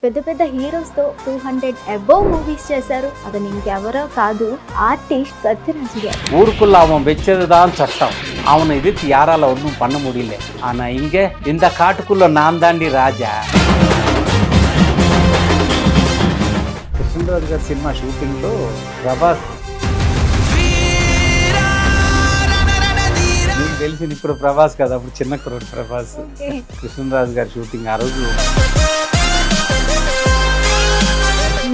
పెద్ద పెద్ద హీరోస్తో 200 above movies చేశారు. అతను ఇంకెవరో కాదు, ஆர்டிஸ்ட் சத்யராஜ் గారు. ஊருக்குள்ள அவன் வச்சதுதான் சட்டம். அவனை எதிர்த்து யாரால ஒன்றும் பண்ண முடியல. ஆனா இங்க இந்த காட்டுக்குள்ள நான் தாண்டி ராஜா. కృష్ణరాజు గారి సినిమా షూటింగ్లో ప్రభాస్ మీకు తెలిసింది ఇప్పుడు ప్రభాస్ కదా, అప్పుడు చిన్న కుర్రోడు ప్రభాస్. కృష్ణరాజు గారి షూటింగ్ ఆ రోజు.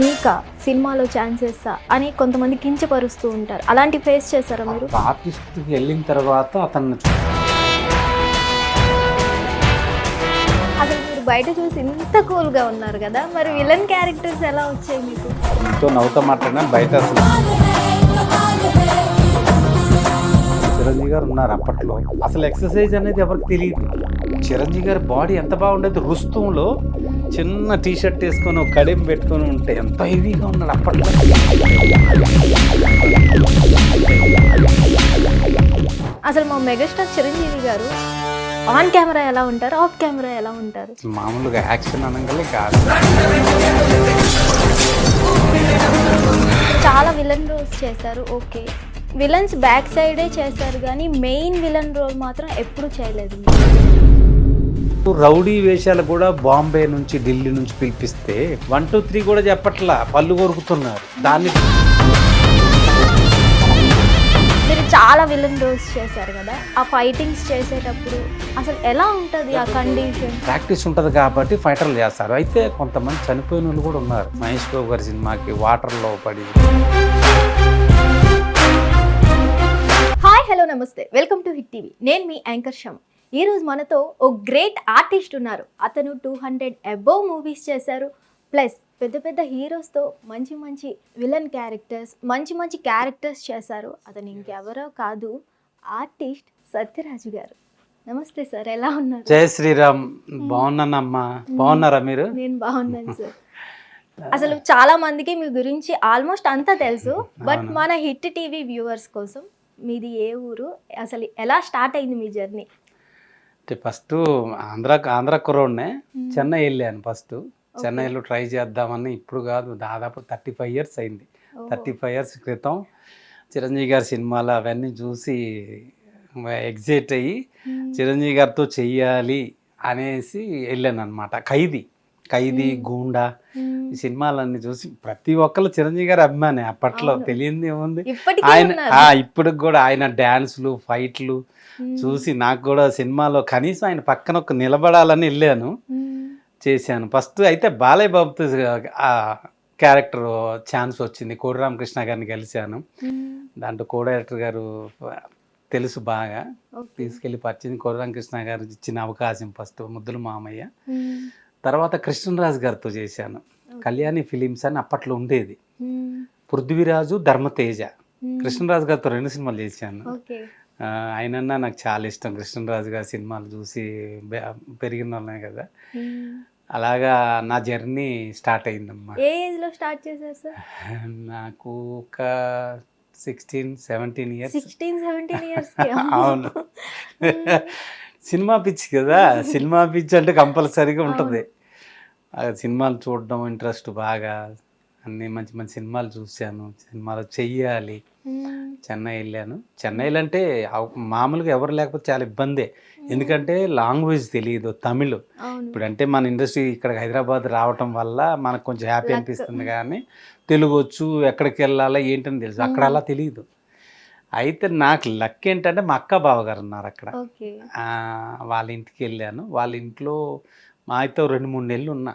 మీకా సినిమాలో ఛాన్సెస్ అని కొంతమంది కించపరుస్తూ ఉంటారు, అలాంటి ఫేస్ చేశారా మీరు? ఆర్టిస్ట్కి వెళ్ళిన తర్వాత అతను అసలు మీరు బయట చూసి ఇంత కూల్గా ఉన్నారు కదా, మరి విలన్ క్యారెక్టర్స్ ఎలా వచ్చాయి మీకు? ఎంతో నవ్వుతా మాట్లాడినా బయట అసలు చిరంజీవి గారు ఉన్నారు అప్పట్లో. అసలు ఎక్సర్సైజ్ అనేది ఎవరికి తెలియదు. చిరంజీవి గారి బాడీ ఎంత బాగుండేది. రుస్తుంలో చిన్న టీ షర్ట్ వేసుకొని ఒక కడియం పెట్టుకొని ఉంటే ఎంత హెవీగా ఉన్నాడు అప్పట్లో. అసలు మా మెగాస్టార్ చిరంజీవి గారు ఆన్ కెమెరా ఎలా ఉంటారు, ఆఫ్ కెమెరా ఎలా ఉంటారు? మామూలుగా యాక్షన్ అనగానే కాదు. చాలా విలన్ రోల్స్ చేశారు, ఓకే. విలన్స్ బ్యాక్ సైడే చేశారు కానీ మెయిన్ విలన్ రోల్ మాత్రం ఎప్పుడు చేయలేదు. రౌడీ వేషాలు కూడా బాంబే నుంచి ఢిల్లీ నుంచి పిలిపిస్తే 1, 2, 3 కూడా చెప్పట్లా, పళ్ళు కొరుకుతున్నారు. దాన్ని మీరు చాలా విలన్ రోల్స్ చేశారు కదా, ఆ ఫైటింగ్స్ చేసేటప్పుడు అసలు ఎలా ఉంటుంది ఆ కండిషన్? ప్రాక్టీస్ ఉంటుంది కాబట్టి ఫైటర్లు చేస్తారు. అయితే కొంతమంది చనిపోయిన వాళ్ళు కూడా ఉన్నారు. మహేష్ బాబు గారి సినిమాకి వాటర్లో పడి. హాయ్, హలో, నమస్తే, వెల్కమ్ టు హిట్ టీవీ. నేను మీ యాంకర్ శమ్. ఈరోజు మనతో ఓ గ్రేట్ ఆర్టిస్ట్ ఉన్నారు. అతను 200 అబోవ్ మూవీస్ చేశారు, ప్లస్ పెద్ద పెద్ద హీరోస్తో మంచి మంచి విలన్ క్యారెక్టర్స్, మంచి క్యారెక్టర్స్ చేశారు. అతను ఇంకెవరో కాదు, ఆర్టిస్ట్ సత్యరాజు గారు. నమస్తే సార్, ఎలా ఉన్నారు? జై శ్రీరామ్. బాగున్నానమ్మా, బాగున్నారా మీరు? నేను బాగున్నాను సార్. అసలు చాలా మందికి మీ గురించి ఆల్మోస్ట్ అంతా తెలుసు, బట్ మన హిట్ టీవీ వ్యూవర్స్ కోసం మీది ఏ ఊరు, అసలు ఎలా స్టార్ట్ అయింది మీ జర్నీ? ఫస్ట్ ఆంధ్ర కుర్రోడ్నే. చెన్నై వెళ్ళాను ఫస్ట్. చెన్నైలో ట్రై చేద్దామని, ఇప్పుడు కాదు, దాదాపు 35 ఇయర్స్ అయింది. 35 ఇయర్స్ క్రితం చిరంజీవి గారి సినిమాలు అవన్నీ చూసి ఎగ్జైట్ అయ్యి చిరంజీవి గారితో చెయ్యాలి అనేసి వెళ్ళాను అనమాట. ఖైదీ, గూండా, ఈ సినిమాలన్నీ చూసి ప్రతి ఒక్కరు చిరంజీవి గారి అభిమానే. అప్పట్లో తెలియంది ఏముంది, ఆయన ఇప్పటికి కూడా ఆయన డ్యాన్స్లు, ఫైట్లు చూసి నాకు కూడా సినిమాలో కనీసం ఆయన పక్కన ఒక నిలబడాలని వెళ్ళాను, చేశాను. ఫస్ట్ అయితే బాలయ్య బాబుతో ఆ క్యారెక్టర్ ఛాన్స్ వచ్చింది. కోడి రామకృష్ణ గారిని కలిశాను. దాంట్లో కో డైరెక్టర్ గారు తెలుసు బాగా, తీసుకెళ్ళి పరిచయం. కోడి రామకృష్ణ గారు ఇచ్చిన అవకాశం ఫస్ట్ ముద్దుల మామయ్య. తర్వాత కృష్ణరాజు గారితో చేశాను. కళ్యాణి ఫిలిమ్స్ అని అప్పట్లో ఉండేది. పృథ్వీరాజు, ధర్మతేజ. కృష్ణరాజు గారితో 2 సినిమాలు చేశాను. ఆయనన్నా నాకు చాలా ఇష్టం. కృష్ణరాజు గారి సినిమాలు చూసి పెరిగిన వాళ్ళే కదా. అలాగా నా జర్నీ స్టార్ట్ అయిందమ్మా. ఏ ఏజ్లో స్టార్ట్ చేశారు సార్? నాకు ఒక 16-17 ఇయర్స్. 16-17 ఇయర్స్. అవును. సినిమా పిచ్చి కదా. సినిమా పిచ్చి అంటే కంపల్సరీగా ఉంటుంది. సినిమాలు చూడడం ఇంట్రెస్ట్ బాగా. అన్ని మంచి మంచి సినిమాలు చూశాను. సినిమాలు చెయ్యాలి. చెన్నై వెళ్ళాను. చెన్నైలో అంటే మామూలుగా ఎవరు లేకపోతే చాలా ఇబ్బందే, ఎందుకంటే లాంగ్వేజ్ తెలియదు, తమిళ్. ఇప్పుడంటే మన ఇండస్ట్రీ ఇక్కడ హైదరాబాద్ రావటం వల్ల మనకు కొంచెం హ్యాపీ అనిపిస్తుంది, కానీ తెలుగు వచ్చు, ఎక్కడికి వెళ్ళాలా ఏంటని తెలుసు. అక్కడ అలా తెలియదు. అయితే నాకు లక్ ఏంటంటే మా అక్క బావగారు ఉన్నారు అక్కడ. వాళ్ళ ఇంటికి వెళ్ళాను. వాళ్ళ ఇంట్లో మా అయితే 2-3 నెలలు ఉన్నా.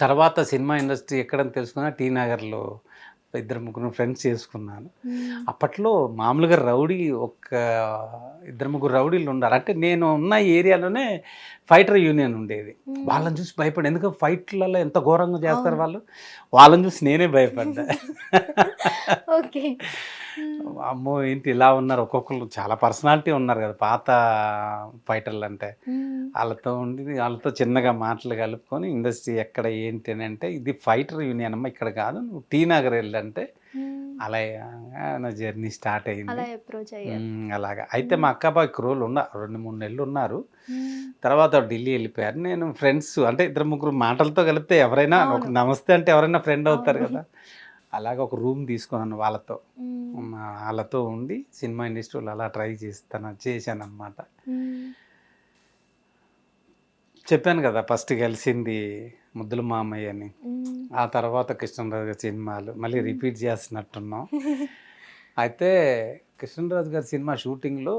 తర్వాత సినిమా ఇండస్ట్రీ ఎక్కడని తెలుసుకున్నా, టీ నగర్లో 2-3 ఫ్రెండ్స్ చేసుకున్నాను. అప్పట్లో మామూలుగా రౌడీ ఒక 2-3 రౌడీలు ఉన్నారు. అంటే నేను ఉన్న ఏరియాలోనే ఫైటర్ యూనియన్ ఉండేది. వాళ్ళని చూసి భయపడి, ఎందుకంటే ఫైట్లలో ఎంత ఘోరంగా చేస్తారు వాళ్ళు. వాళ్ళని చూసి నేనే భయపడ్డా. ఓకే, అమ్మో ఏంటి ఇలా ఉన్నారు, ఒక్కొక్కరు చాలా పర్సనాలిటీ ఉన్నారు కదా పాత ఫైటర్లు అంటే. వాళ్ళతో చిన్నగా మాటలు కలుపుకొని ఇండస్ట్రీ ఎక్కడ ఏంటి అని అంటే, ఇది ఫైటర్ యూనియన్ అమ్మ, ఇక్కడ కాదు, నువ్వు టీ నగర్ వెళ్ళంటే అలా నా జర్నీ స్టార్ట్ అలా అయింది. అప్రోచ్ అయ్యారు. అలాగా అయితే మా అక్కాబాయి కురోళ్ళు ఉన్నారు, 2-3 నెలలు ఉన్నారు. తర్వాత ఢిల్లీ వెళ్ళిపోయారు. నేను ఫ్రెండ్స్ అంటే 2-3 మాటలతో కలిపితే ఎవరైనా ఒక అవును. నమస్తే అంటే ఎవరైనా ఫ్రెండ్ అవుతారు అవును. కదా. అలాగా ఒక రూమ్ తీసుకున్నాను వాళ్ళతో. వాళ్ళతో ఉండి సినిమా ఇండస్ట్రీలో అలా ట్రై చేశాను అనమాట. చెప్పాను కదా ఫస్ట్ కలిసింది ముద్దుల మామయ్య అని. ఆ తర్వాత కృష్ణరాజు గారి సినిమాలు మళ్ళీ రిపీట్ చేస్తున్నట్టున్నాం. అయితే కృష్ణరాజు గారి సినిమా షూటింగ్లో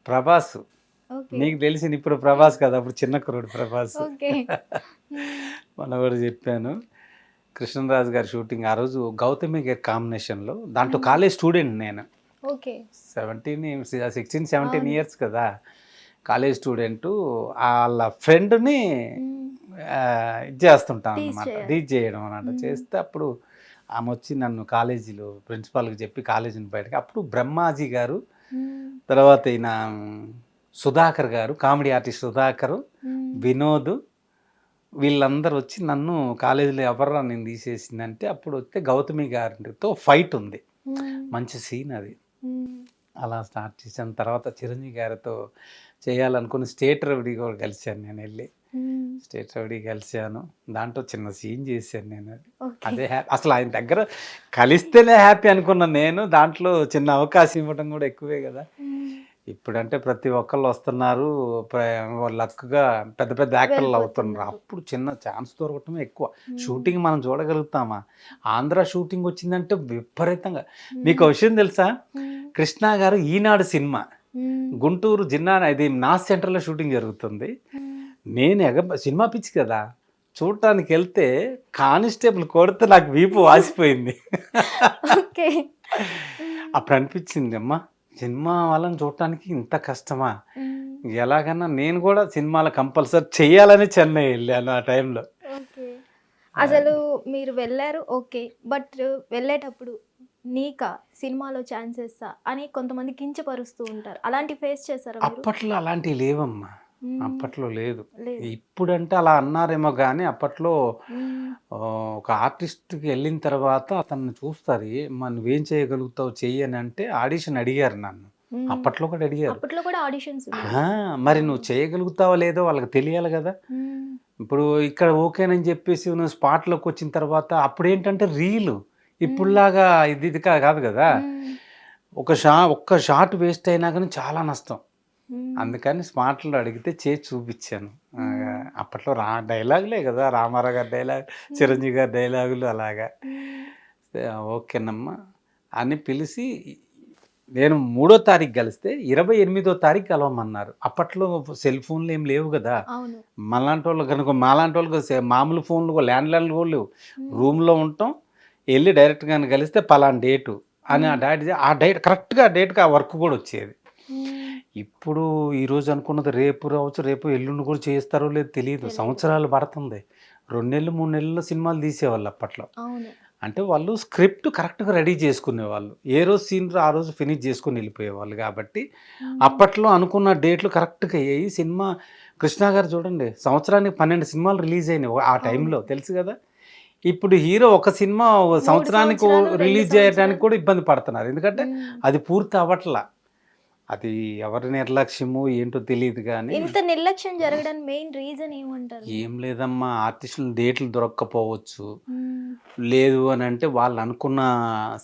ప్రభాస్, ఓకే. నీకు తెలిసింది ఇప్పుడు ప్రభాస్ కదా, అప్పుడు చిన్న కుర్రోడు ప్రభాస్. ఓకే. మొన్న కూడా చెప్పాను. కృష్ణరాజు గారి షూటింగ్ ఆ రోజు గౌతమి గారి కాంబినేషన్లో, దాంట్లో కాలేజ్ స్టూడెంట్ నేను. ఓకే. 16-17 ఇయర్స్ కదా, కాలేజ్ స్టూడెంట్. వాళ్ళ ఫ్రెండ్ని ఇది చేస్తుంటాను అనమాట, రీచ్ చేయడం అన్నమాట. చేస్తే అప్పుడు ఆమె వచ్చి నన్ను కాలేజీలో ప్రిన్సిపాల్కి చెప్పి కాలేజీని బయటకి, అప్పుడు బ్రహ్మాజీ గారు, తర్వాత ఈయన సుధాకర్ గారు, కామెడీ ఆర్టిస్ట్ సుధాకర్, వినోద్, వీళ్ళందరూ వచ్చి నన్ను కాలేజీలో ఎవర్రా నేను తీసేసిందంటే, అప్పుడు వస్తే గౌతమి గారితో ఫైట్ ఉంది, మంచి సీన్ అది. అలా స్టార్ట్ చేశాను. తర్వాత చిరంజీవి గారితో చేయాలనుకుని స్టేట్ రౌడీ కూడా కలిశాను నేను. వెళ్ళి స్టేట్ రౌడీ కలిశాను, దాంట్లో చిన్న సీన్ చేశాను నేను. అదే అసలు ఆయన దగ్గర కలిస్తేనే హ్యాపీ అనుకున్నాను నేను. దాంట్లో చిన్న అవకాశం ఇవ్వడం కూడా ఎక్కువే కదా. ఇప్పుడంటే ప్రతి ఒక్కళ్ళు వస్తున్నారు, లక్గా పెద్ద పెద్ద యాక్టర్లు అవుతున్నారు. అప్పుడు చిన్న ఛాన్స్ దొరకటమే ఎక్కువ. షూటింగ్ మనం చూడగలుగుతామా? ఆంధ్ర షూటింగ్ వచ్చిందంటే విపరీతంగా. మీకు విషయం తెలుసా, కృష్ణ గారు ఈనాడు సినిమా గుంటూరు జిన్నా ఇది నాస్ సెంటర్లో షూటింగ్ జరుగుతుంది. నేను సినిమా పిచ్చి కదా, చూడటానికి వెళ్తే కానిస్టేబుల్ కొడితే నాకు వీపు వాసిపోయింది. అప్పుడు అనిపించింది, అమ్మా సినిమా వాళ్ళని చూడటానికి ఇంత కష్టమా, ఎలాగన్నా నేను కూడా సినిమాలు కంపల్సరీ చెయ్యాలని చెన్నై వెళ్ళాను ఆ టైంలో. అసలు మీరు వెళ్ళారు ఓకే, బట్ వెళ్ళేటప్పుడు నీకా సినిమాలో ఛాన్సెస్ అని కొంతమంది కించపరుస్తూ ఉంటారు, అలాంటి ఫేస్ చేశారు? అప్పట్లో అలాంటివి లేవమ్మా, అప్పట్లో లేదు. ఇప్పుడంటే అలా అన్నారేమో కానీ అప్పట్లో ఒక ఆర్టిస్ట్కి వెళ్ళిన తర్వాత అతన్ని చూస్తారు, నువ్వేం చేయగలుగుతావు చెయ్యి అని అంటే ఆడిషన్ అడిగారు నన్ను. అప్పట్లో కూడా అడిగారు. అప్పట్లో కూడా ఆడిషన్స్. మరి నువ్వు చేయగలుగుతావో లేదో వాళ్ళకి తెలియాలి కదా. ఇప్పుడు ఇక్కడ ఓకేనని చెప్పేసి నువ్వు స్పాట్లోకి వచ్చిన తర్వాత అప్పుడు ఏంటంటే రీలు ఇప్పుడులాగా ఇది కాదు కదా. ఒక్క షాట్ వేస్ట్ అయినా కానీ చాలా నష్టం. అందుకని స్మార్ట్లో అడిగితే చేసి చూపించాను. అప్పట్లో డైలాగులే కదా, రామారావు గారి డైలాగ్, చిరంజీవి గారి డైలాగులు, అలాగా. ఓకేనమ్మా అని పిలిచి నేను 3వ తారీఖు కలిస్తే 28వ తారీఖు కలవమన్నారు. అప్పట్లో సెల్ ఫోన్లు ఏం లేవు కదా. మాలాంటి వాళ్ళు కనుక మామూలు ఫోన్లు ల్యాండ్లైన్లు కూడా లేవు. రూమ్లో ఉంటాం, వెళ్ళి డైరెక్ట్గా కలిస్తే పలానా డేటు అని ఆ డేట్ కరెక్ట్గా ఆ డేట్కి ఆ వర్క్ కూడా వచ్చేది. ఇప్పుడు ఈరోజు అనుకున్నది రేపు రావచ్చు, రేపు ఎల్లుండి కూడా చేస్తారో లేదో తెలియదు. సంవత్సరాలు పడుతుంది. 2 నెలలు 3 నెలల్లో సినిమాలు తీసేవాళ్ళు అప్పట్లో. అంటే వాళ్ళు స్క్రిప్ట్ కరెక్ట్గా రెడీ చేసుకునేవాళ్ళు, ఏ రోజు సీన్ ఆ రోజు ఫినిష్ చేసుకుని వెళ్ళిపోయేవాళ్ళు. కాబట్టి అప్పట్లో అనుకున్న డేట్లు కరెక్ట్గా అయ్యాయి. సినిమా కృష్ణ గారు చూడండి, సంవత్సరానికి 12 సినిమాలు రిలీజ్ అయినాయి ఆ టైంలో, తెలుసు కదా. ఇప్పుడు హీరో ఒక సినిమా సంవత్సరానికి రిలీజ్ చేయడానికి కూడా ఇబ్బంది పడుతున్నారు, ఎందుకంటే అది పూర్తి అవ్వట్లా. అది ఎవరి నిర్లక్ష్యమో ఏంటో తెలియదు కానీ ఇంత నిర్లక్ష్యం జరగడానికి మెయిన్ రీజన్ ఏమంటారు? ఏం లేదమ్మా, ఆర్టిస్టులు డేట్లు దొరక్కపోవచ్చు, లేదు అని అంటే వాళ్ళు అనుకున్న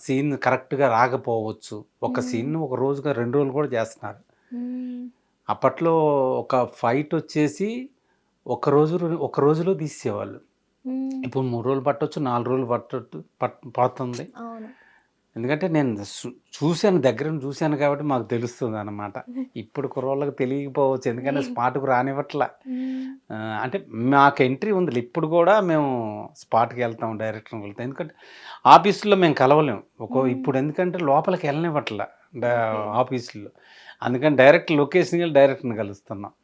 సీన్ కరెక్ట్గా రాకపోవచ్చు. ఒక సీన్ ఒక రోజుగా 2 రోజులు కూడా చేస్తున్నారు. అప్పట్లో ఒక ఫైట్ వచ్చేసి ఒక రోజులో తీసేవాళ్ళు. ఇప్పుడు 3 రోజులు పట్టవచ్చు, 4 రోజులు పడుతుంది. ఎందుకంటే నేను దగ్గర చూశాను కాబట్టి మాకు తెలుస్తుంది అన్నమాట. ఇప్పుడు కుర్రోళ్ళకి తెలియకపోవచ్చు, ఎందుకంటే స్పాట్కు రానివ్వట్లా. అంటే మాకు ఎంట్రీ ఉంది, ఇప్పుడు కూడా మేము స్పాట్కి వెళ్తాం, డైరెక్టర్కి వెళ్తాం. ఎందుకంటే ఆఫీసులో మేము కలవలేము ఇప్పుడు, ఎందుకంటే లోపలికి వెళ్ళనివ్వట్లా ఆఫీసులో. అందుకని డైరెక్ట్ లొకేషన్కి వెళ్ళి డైరెక్టర్ని కలుస్తున్నాం.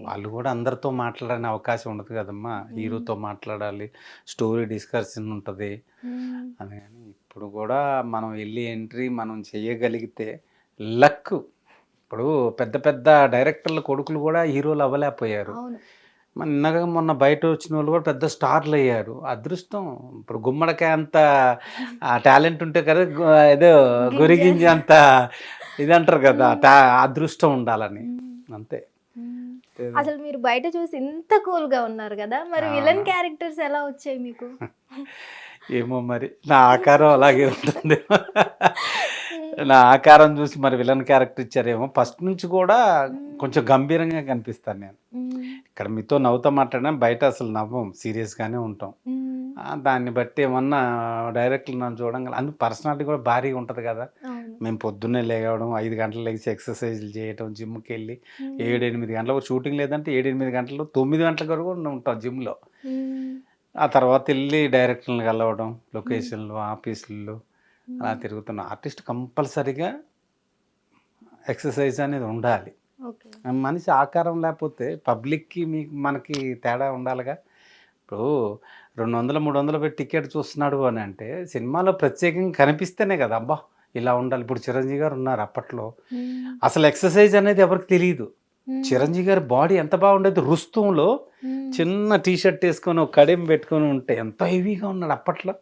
వాళ్ళు కూడా అందరితో మాట్లాడని అవకాశం ఉండదు కదమ్మా, హీరోతో మాట్లాడాలి, స్టోరీ డిస్కషన్ ఉంటుంది అని. ఇప్పుడు కూడా మనం వెళ్ళి ఎంట్రీ మనం చేయగలిగితే లక్. ఇప్పుడు పెద్ద పెద్ద డైరెక్టర్ల కొడుకులు కూడా హీరోలు అవ్వలేకపోయారు. నిన్నగా మొన్న బయట వచ్చిన వాళ్ళు కూడా పెద్ద స్టార్లు అయ్యారు. అదృష్టం. ఇప్పుడు గుమ్మడికాయ అంత టాలెంట్ ఉంటే కదా ఏదో గొరిగింజ అంత ఇది అంటారు కదా, అదృష్టం ఉండాలని అంతే. అసలు మీరు బయట చూసి ఇంత కూల్ గా ఉన్నారు కదా, మరి విలన్ క్యారెక్టర్స్ ఎలా వచ్చాయి మీకు? ఏమో మరి నా ఆకారం అలాగే ఉంటుంది. నా ఆకారం చూసి మరి విలన్ క్యారెక్టర్ ఇచ్చారేమో. ఫస్ట్ నుంచి కూడా కొంచెం గంభీరంగా కనిపిస్తాను నేను. ఇక్కడ మీతో నవ్వుతూ మాట్లాడినా బయట అసలు నవ్వం, సీరియస్గానే ఉంటాం. దాన్ని బట్టి ఏమన్నా డైరెక్ట్లు నన్ను చూడంగా అందుకు పర్సనాలిటీ కూడా భారీగా ఉంటుంది కదా. మేము పొద్దున్నే లేవడం, 5 గంటలు లేచి ఎక్సర్సైజ్లు చేయడం, జిమ్కి వెళ్ళి 7-8 గంటలకు షూటింగ్ లేదంటే 7-8 గంటలు 9 గంటల వరకు ఉంటాం జిమ్లో. ఆ తర్వాత వెళ్ళి డైరెక్టర్లను కలవడం, లొకేషన్లు, ఆఫీసుల్లో అలా తిరుగుతున్న ఆర్టిస్ట్ కంపల్సరీగా ఎక్సర్సైజ్ అనేది ఉండాలి. మనిషి ఆకారం లేకపోతే పబ్లిక్కి మనకి తేడా ఉండాలిగా. ఇప్పుడు 200-300 పెట్టి టికెట్ చూస్తున్నాడు అని అంటే సినిమాలో ప్రత్యేకంగా కనిపిస్తేనే కదా అబ్బా ఇలా ఉండాలి. ఇప్పుడు చిరంజీవి గారు ఉన్నారు, అప్పట్లో అసలు ఎక్సర్సైజ్ అనేది ఎవరికి తెలియదు. చిరంజీవి గారి బాడీ ఎంత బాగుండేది, రుస్తుంలో చిన్న టీషర్ట్ వేసుకొని ఒక కడియం పెట్టుకొని ఉంటే ఎంత హెవీగా ఉన్నాడు అప్పట్లో.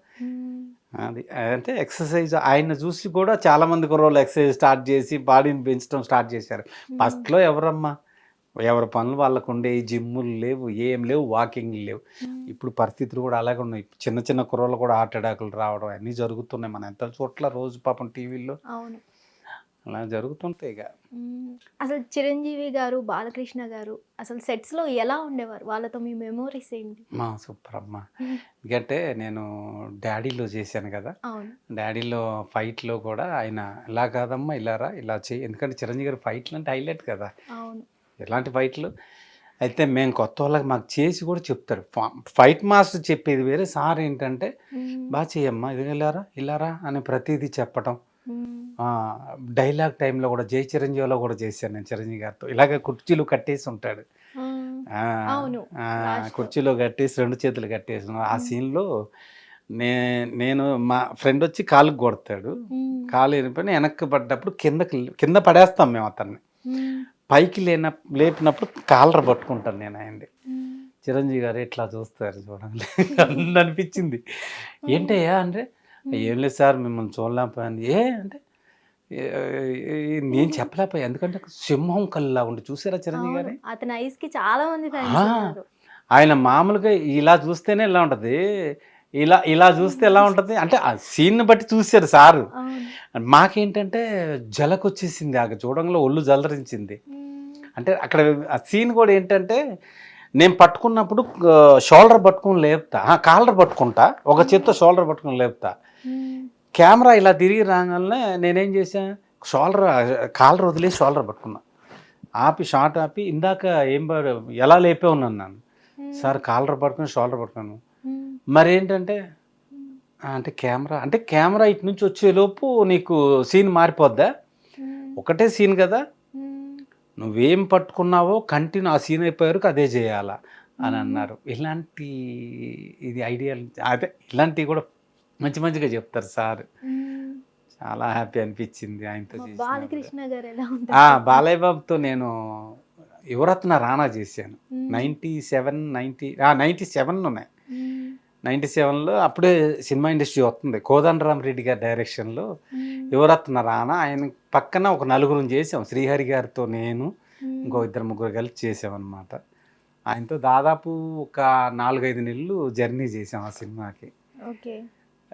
అది అంటే ఎక్సర్సైజ్ ఆయన చూసి కూడా చాలా మంది కుర్రోళ్ళు ఎక్సర్సైజ్ స్టార్ట్ చేసి బాడీని పెంచడం స్టార్ట్ చేశారు. ఫస్ట్లో ఎవరమ్మా, ఎవరి పనులు వాళ్ళకు ఉండే, జిమ్ములు లేవు, ఏం లేవు, వాకింగ్లు లేవు. ఇప్పుడు పరిస్థితులు కూడా అలాగే ఉన్నాయి. చిన్న చిన్న కుర్రోళ్ళు కూడా హార్ట్ అటాకులు రావడం అన్నీ జరుగుతున్నాయి. మన ఎంత చోట్ల రోజు పాపం టీవీల్లో అలా జరుగుతుంటాయి. ఇక అసలు చిరంజీవి గారు, బాలకృష్ణ గారు అసలు సెట్స్లో ఎలా ఉండేవారు? వాళ్ళతో మీ మెమోరీస్ ఏంటి? సూపర్ అమ్మా. ఎందుకంటే నేను డాడీలో చేశాను కదా, డాడీలో ఫైట్లో కూడా ఆయన ఇలా కాదమ్మా ఇలా రా ఇలా చేయి, ఎందుకంటే చిరంజీవి గారు ఫైట్లు అంటే హైలైట్ కదా. ఎలాంటి ఫైట్లు అయితే మేము కొత్త వాళ్ళకి మాకు చేసి కూడా చెప్తారు. ఫైట్ మాస్టర్ చెప్పేది వేరే, సార్ ఏంటంటే బాగా చేయమ్మా ఇది ఇలారా అని ప్రతిదీ చెప్పటం. డైలాగ్ టైంలో కూడా జై చిరంజీవిలో కూడా చేశాను నేను చిరంజీవి గారితో. ఇలాగ కుర్చీలు కట్టేసి ఉంటాడు, కుర్చీలో కట్టేసి 2 చేతులు కట్టేసి ఆ సీన్లో నేను మా ఫ్రెండ్ వచ్చి కాలుకి కొడతాడు, కాలు వెళ్ళిపోయిన వెనక్కి పడ్డప్పుడు కింద పడేస్తాం మేము అతన్ని. పైకి లేపినప్పుడు కాలర్ పట్టుకుంటాను నేను ఆయన్ని. చిరంజీవి గారు ఇట్లా చూస్తారు చూడండి అనిపించింది. ఏంటయ్యా అంటే ఏం లేదు సార్ మిమ్మల్ని చూడలేకపోయింది. అంటే నేను చెప్పలేకపోయా, ఎందుకంటే సింహం కల్లా ఉండి చూసారా చిరంజీవి గారి. అతని ఐస్ కి చాలా మంది ఆయన మామూలుగా ఇలా చూస్తేనే ఇలా ఉంటది, ఇలా చూస్తే ఎలా ఉంటుంది అంటే ఆ సీన్ బట్టి చూశారు సారు. మాకేంటంటే జలకొచ్చేసింది, ఆ చూడంలో ఒళ్ళు జలరించింది. అంటే అక్కడ ఆ సీన్ కూడా ఏంటంటే నేను పట్టుకున్నప్పుడు షోల్డర్ పట్టుకుని లేపుతా, కాలర్ పట్టుకుంటా, ఒక చేత్తో షోల్డర్ పట్టుకుని లేపుతా. కెమెరా ఇలా తిరిగి రాగానే నేనేం చేశాను, కాలర్ వదిలేసి షోల్డర్ పట్టుకున్నా, షార్ట్ ఆపి ఇందాక ఎలా లేపే ఉన్నాను నన్ను సార్, కాలర్ పట్టుకుని షోల్డర్ పట్టుకున్నాను. మరేంటంటే కెమెరా ఇటు నుంచి వచ్చేలోపు నీకు సీన్ మారిపోద్దా, ఒకటే సీన్ కదా, నువ్వేం పట్టుకున్నావో కంటిన్యూ ఆ సీన్ అయిపోయారు అదే చేయాలా అని అన్నారు. ఇలాంటి ఐడియా అదే ఇలాంటివి కూడా మంచిగా చెప్తారు సార్. చాలా హ్యాపీ అనిపించింది ఆయనతో చేసి. బాలయ్య బాబుతో నేను యువరత్న రాణా చేశాను 97 ఉన్నాయి. 97లో అప్పుడే సినిమా ఇండస్ట్రీ వస్తుంది. కోదండరామరెడ్డి గారి డైరెక్షన్లో యువరత్న రాణా, ఆయన పక్కన ఒక 4 చేసాం. శ్రీహరి గారితో నేను ఇంకో 2-3 కలిసి చేసామన్నమాట. ఆయనతో దాదాపు ఒక 4-5 నెలలు జర్నీ చేసాం ఆ సినిమాకి.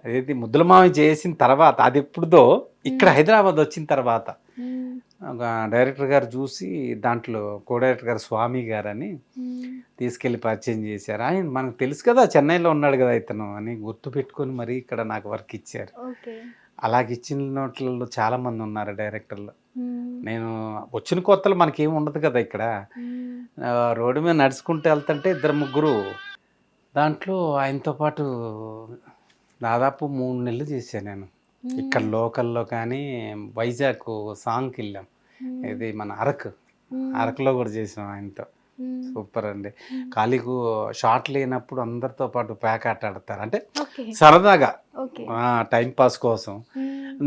అదేది ముద్దుల మావి చేసిన తర్వాత, అది ఎప్పుడుదో ఇక్కడ హైదరాబాద్ వచ్చిన తర్వాత ఒక డైరెక్టర్ గారు చూసి దాంట్లో కో డైరెక్టర్ గారు స్వామి గారు అని తీసుకెళ్ళి పరిచయం చేశారు. ఆయన మనకు తెలుసు కదా చెన్నైలో ఉన్నాడు కదా ఇతను అని గుర్తు పెట్టుకొని మరీ ఇక్కడ నాకు వర్క్ ఇచ్చారు. అలాగే ఇచ్చిన నోట్లలో చాలా మంది ఉన్నారు డైరెక్టర్లు. నేను వచ్చిన కొత్తలో మనకేం ఉండదు కదా ఇక్కడ, రోడ్డు మీద నడుచుకుంటూ వెళ్తుంటే 2-3 దాంట్లో ఆయనతో పాటు దాదాపు 3 నెలలు చేశాను నేను. ఇక్కడ లోకల్లో కానీ వైజాగ్ సాంగ్కి వెళ్ళాం, ఇది మన అరకులో కూడా చేసాం ఆయనతో. సూపర్ అండి. ఖాళీకు షార్ట్ లేనప్పుడు అందరితో పాటు ప్యాక్ ఆట ఆడతారు, అంటే సరదాగా టైంపాస్ కోసం.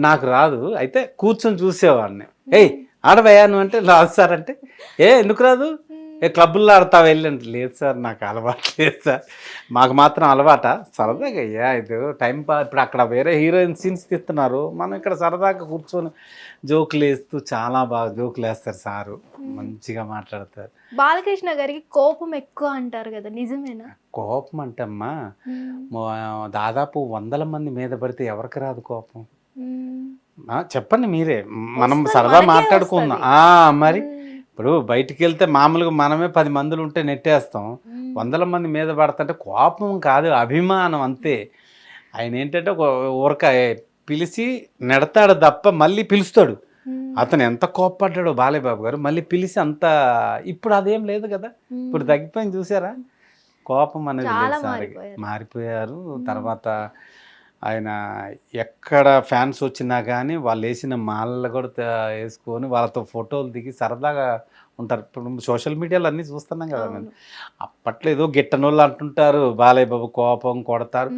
నాకు రాదు, అయితే కూర్చొని చూసేవాడిని. ఆడవయ్యా నువ్వు అంటే రాదు సార్ అంటే, ఎందుకు రాదు ఏ క్లబ్బుల్లో ఆడతా వెళ్ళండి, లేదు సార్ నాకు అలవాటు లేదు సార్. మాకు మాత్రం అలవాట, సరదాగా అయ్యా ఇది టైం పాస్. ఇప్పుడు అక్కడ వేరే హీరోయిన్ సీన్స్ తీస్తున్నారు, మనం ఇక్కడ సరదాగా కూర్చొని జోకులు వేస్తూ, చాలా బాగా జోకులు వేస్తారు సారు, మంచిగా మాట్లాడతారు. బాలకృష్ణ గారికి కోపం ఎక్కువ అంటారు కదా, నిజమేనా? కోపం అంటే అమ్మా, దాదాపు 100 మంది మీద పడితే ఎవరికి రాదు కోపం? చెప్పండి మీరే, మనం వస్తది, సరదా మనకే మాట్లాడుకుందాం. వస్తది. మరి ఇప్పుడు బయటికి వెళ్తే మామూలుగా మనమే 10 మందులు ఉంటే నెట్టేస్తాం, 100 మంది మీద పడుతుంటే కోపం కాదు, అభిమానం అంతే. ఆయన ఏంటంటే ఒక ఊరక పిలిచి నెడతాడు తప్ప మళ్ళీ పిలుస్తాడు. అతను ఎంత కోప్పడ్డాడో బాలయ్య బాబు గారు, మళ్ళీ పిలిచి అంత. ఇప్పుడు అదేం లేదు కదా, ఇప్పుడు తగ్గిపోయింది చూసారా కోపం అనేది చాలా లేదు సార్, మారిపోయారు. మారిపోయారు. తర్వాత ఆయన ఎక్కడ ఫ్యాన్స్ వచ్చినా కానీ వాళ్ళు వేసిన మాలలు కూడా వేసుకొని వాళ్ళతో ఫోటోలు దిగి సరదాగా ఉంటారు. ఇప్పుడు సోషల్ మీడియాలో అన్నీ చూస్తున్నాం కదా మేము. అప్పట్లో ఏదో గిట్టనోళ్ళు అంటుంటారు, బాలయ్య బాబు కోపం కొడతారు,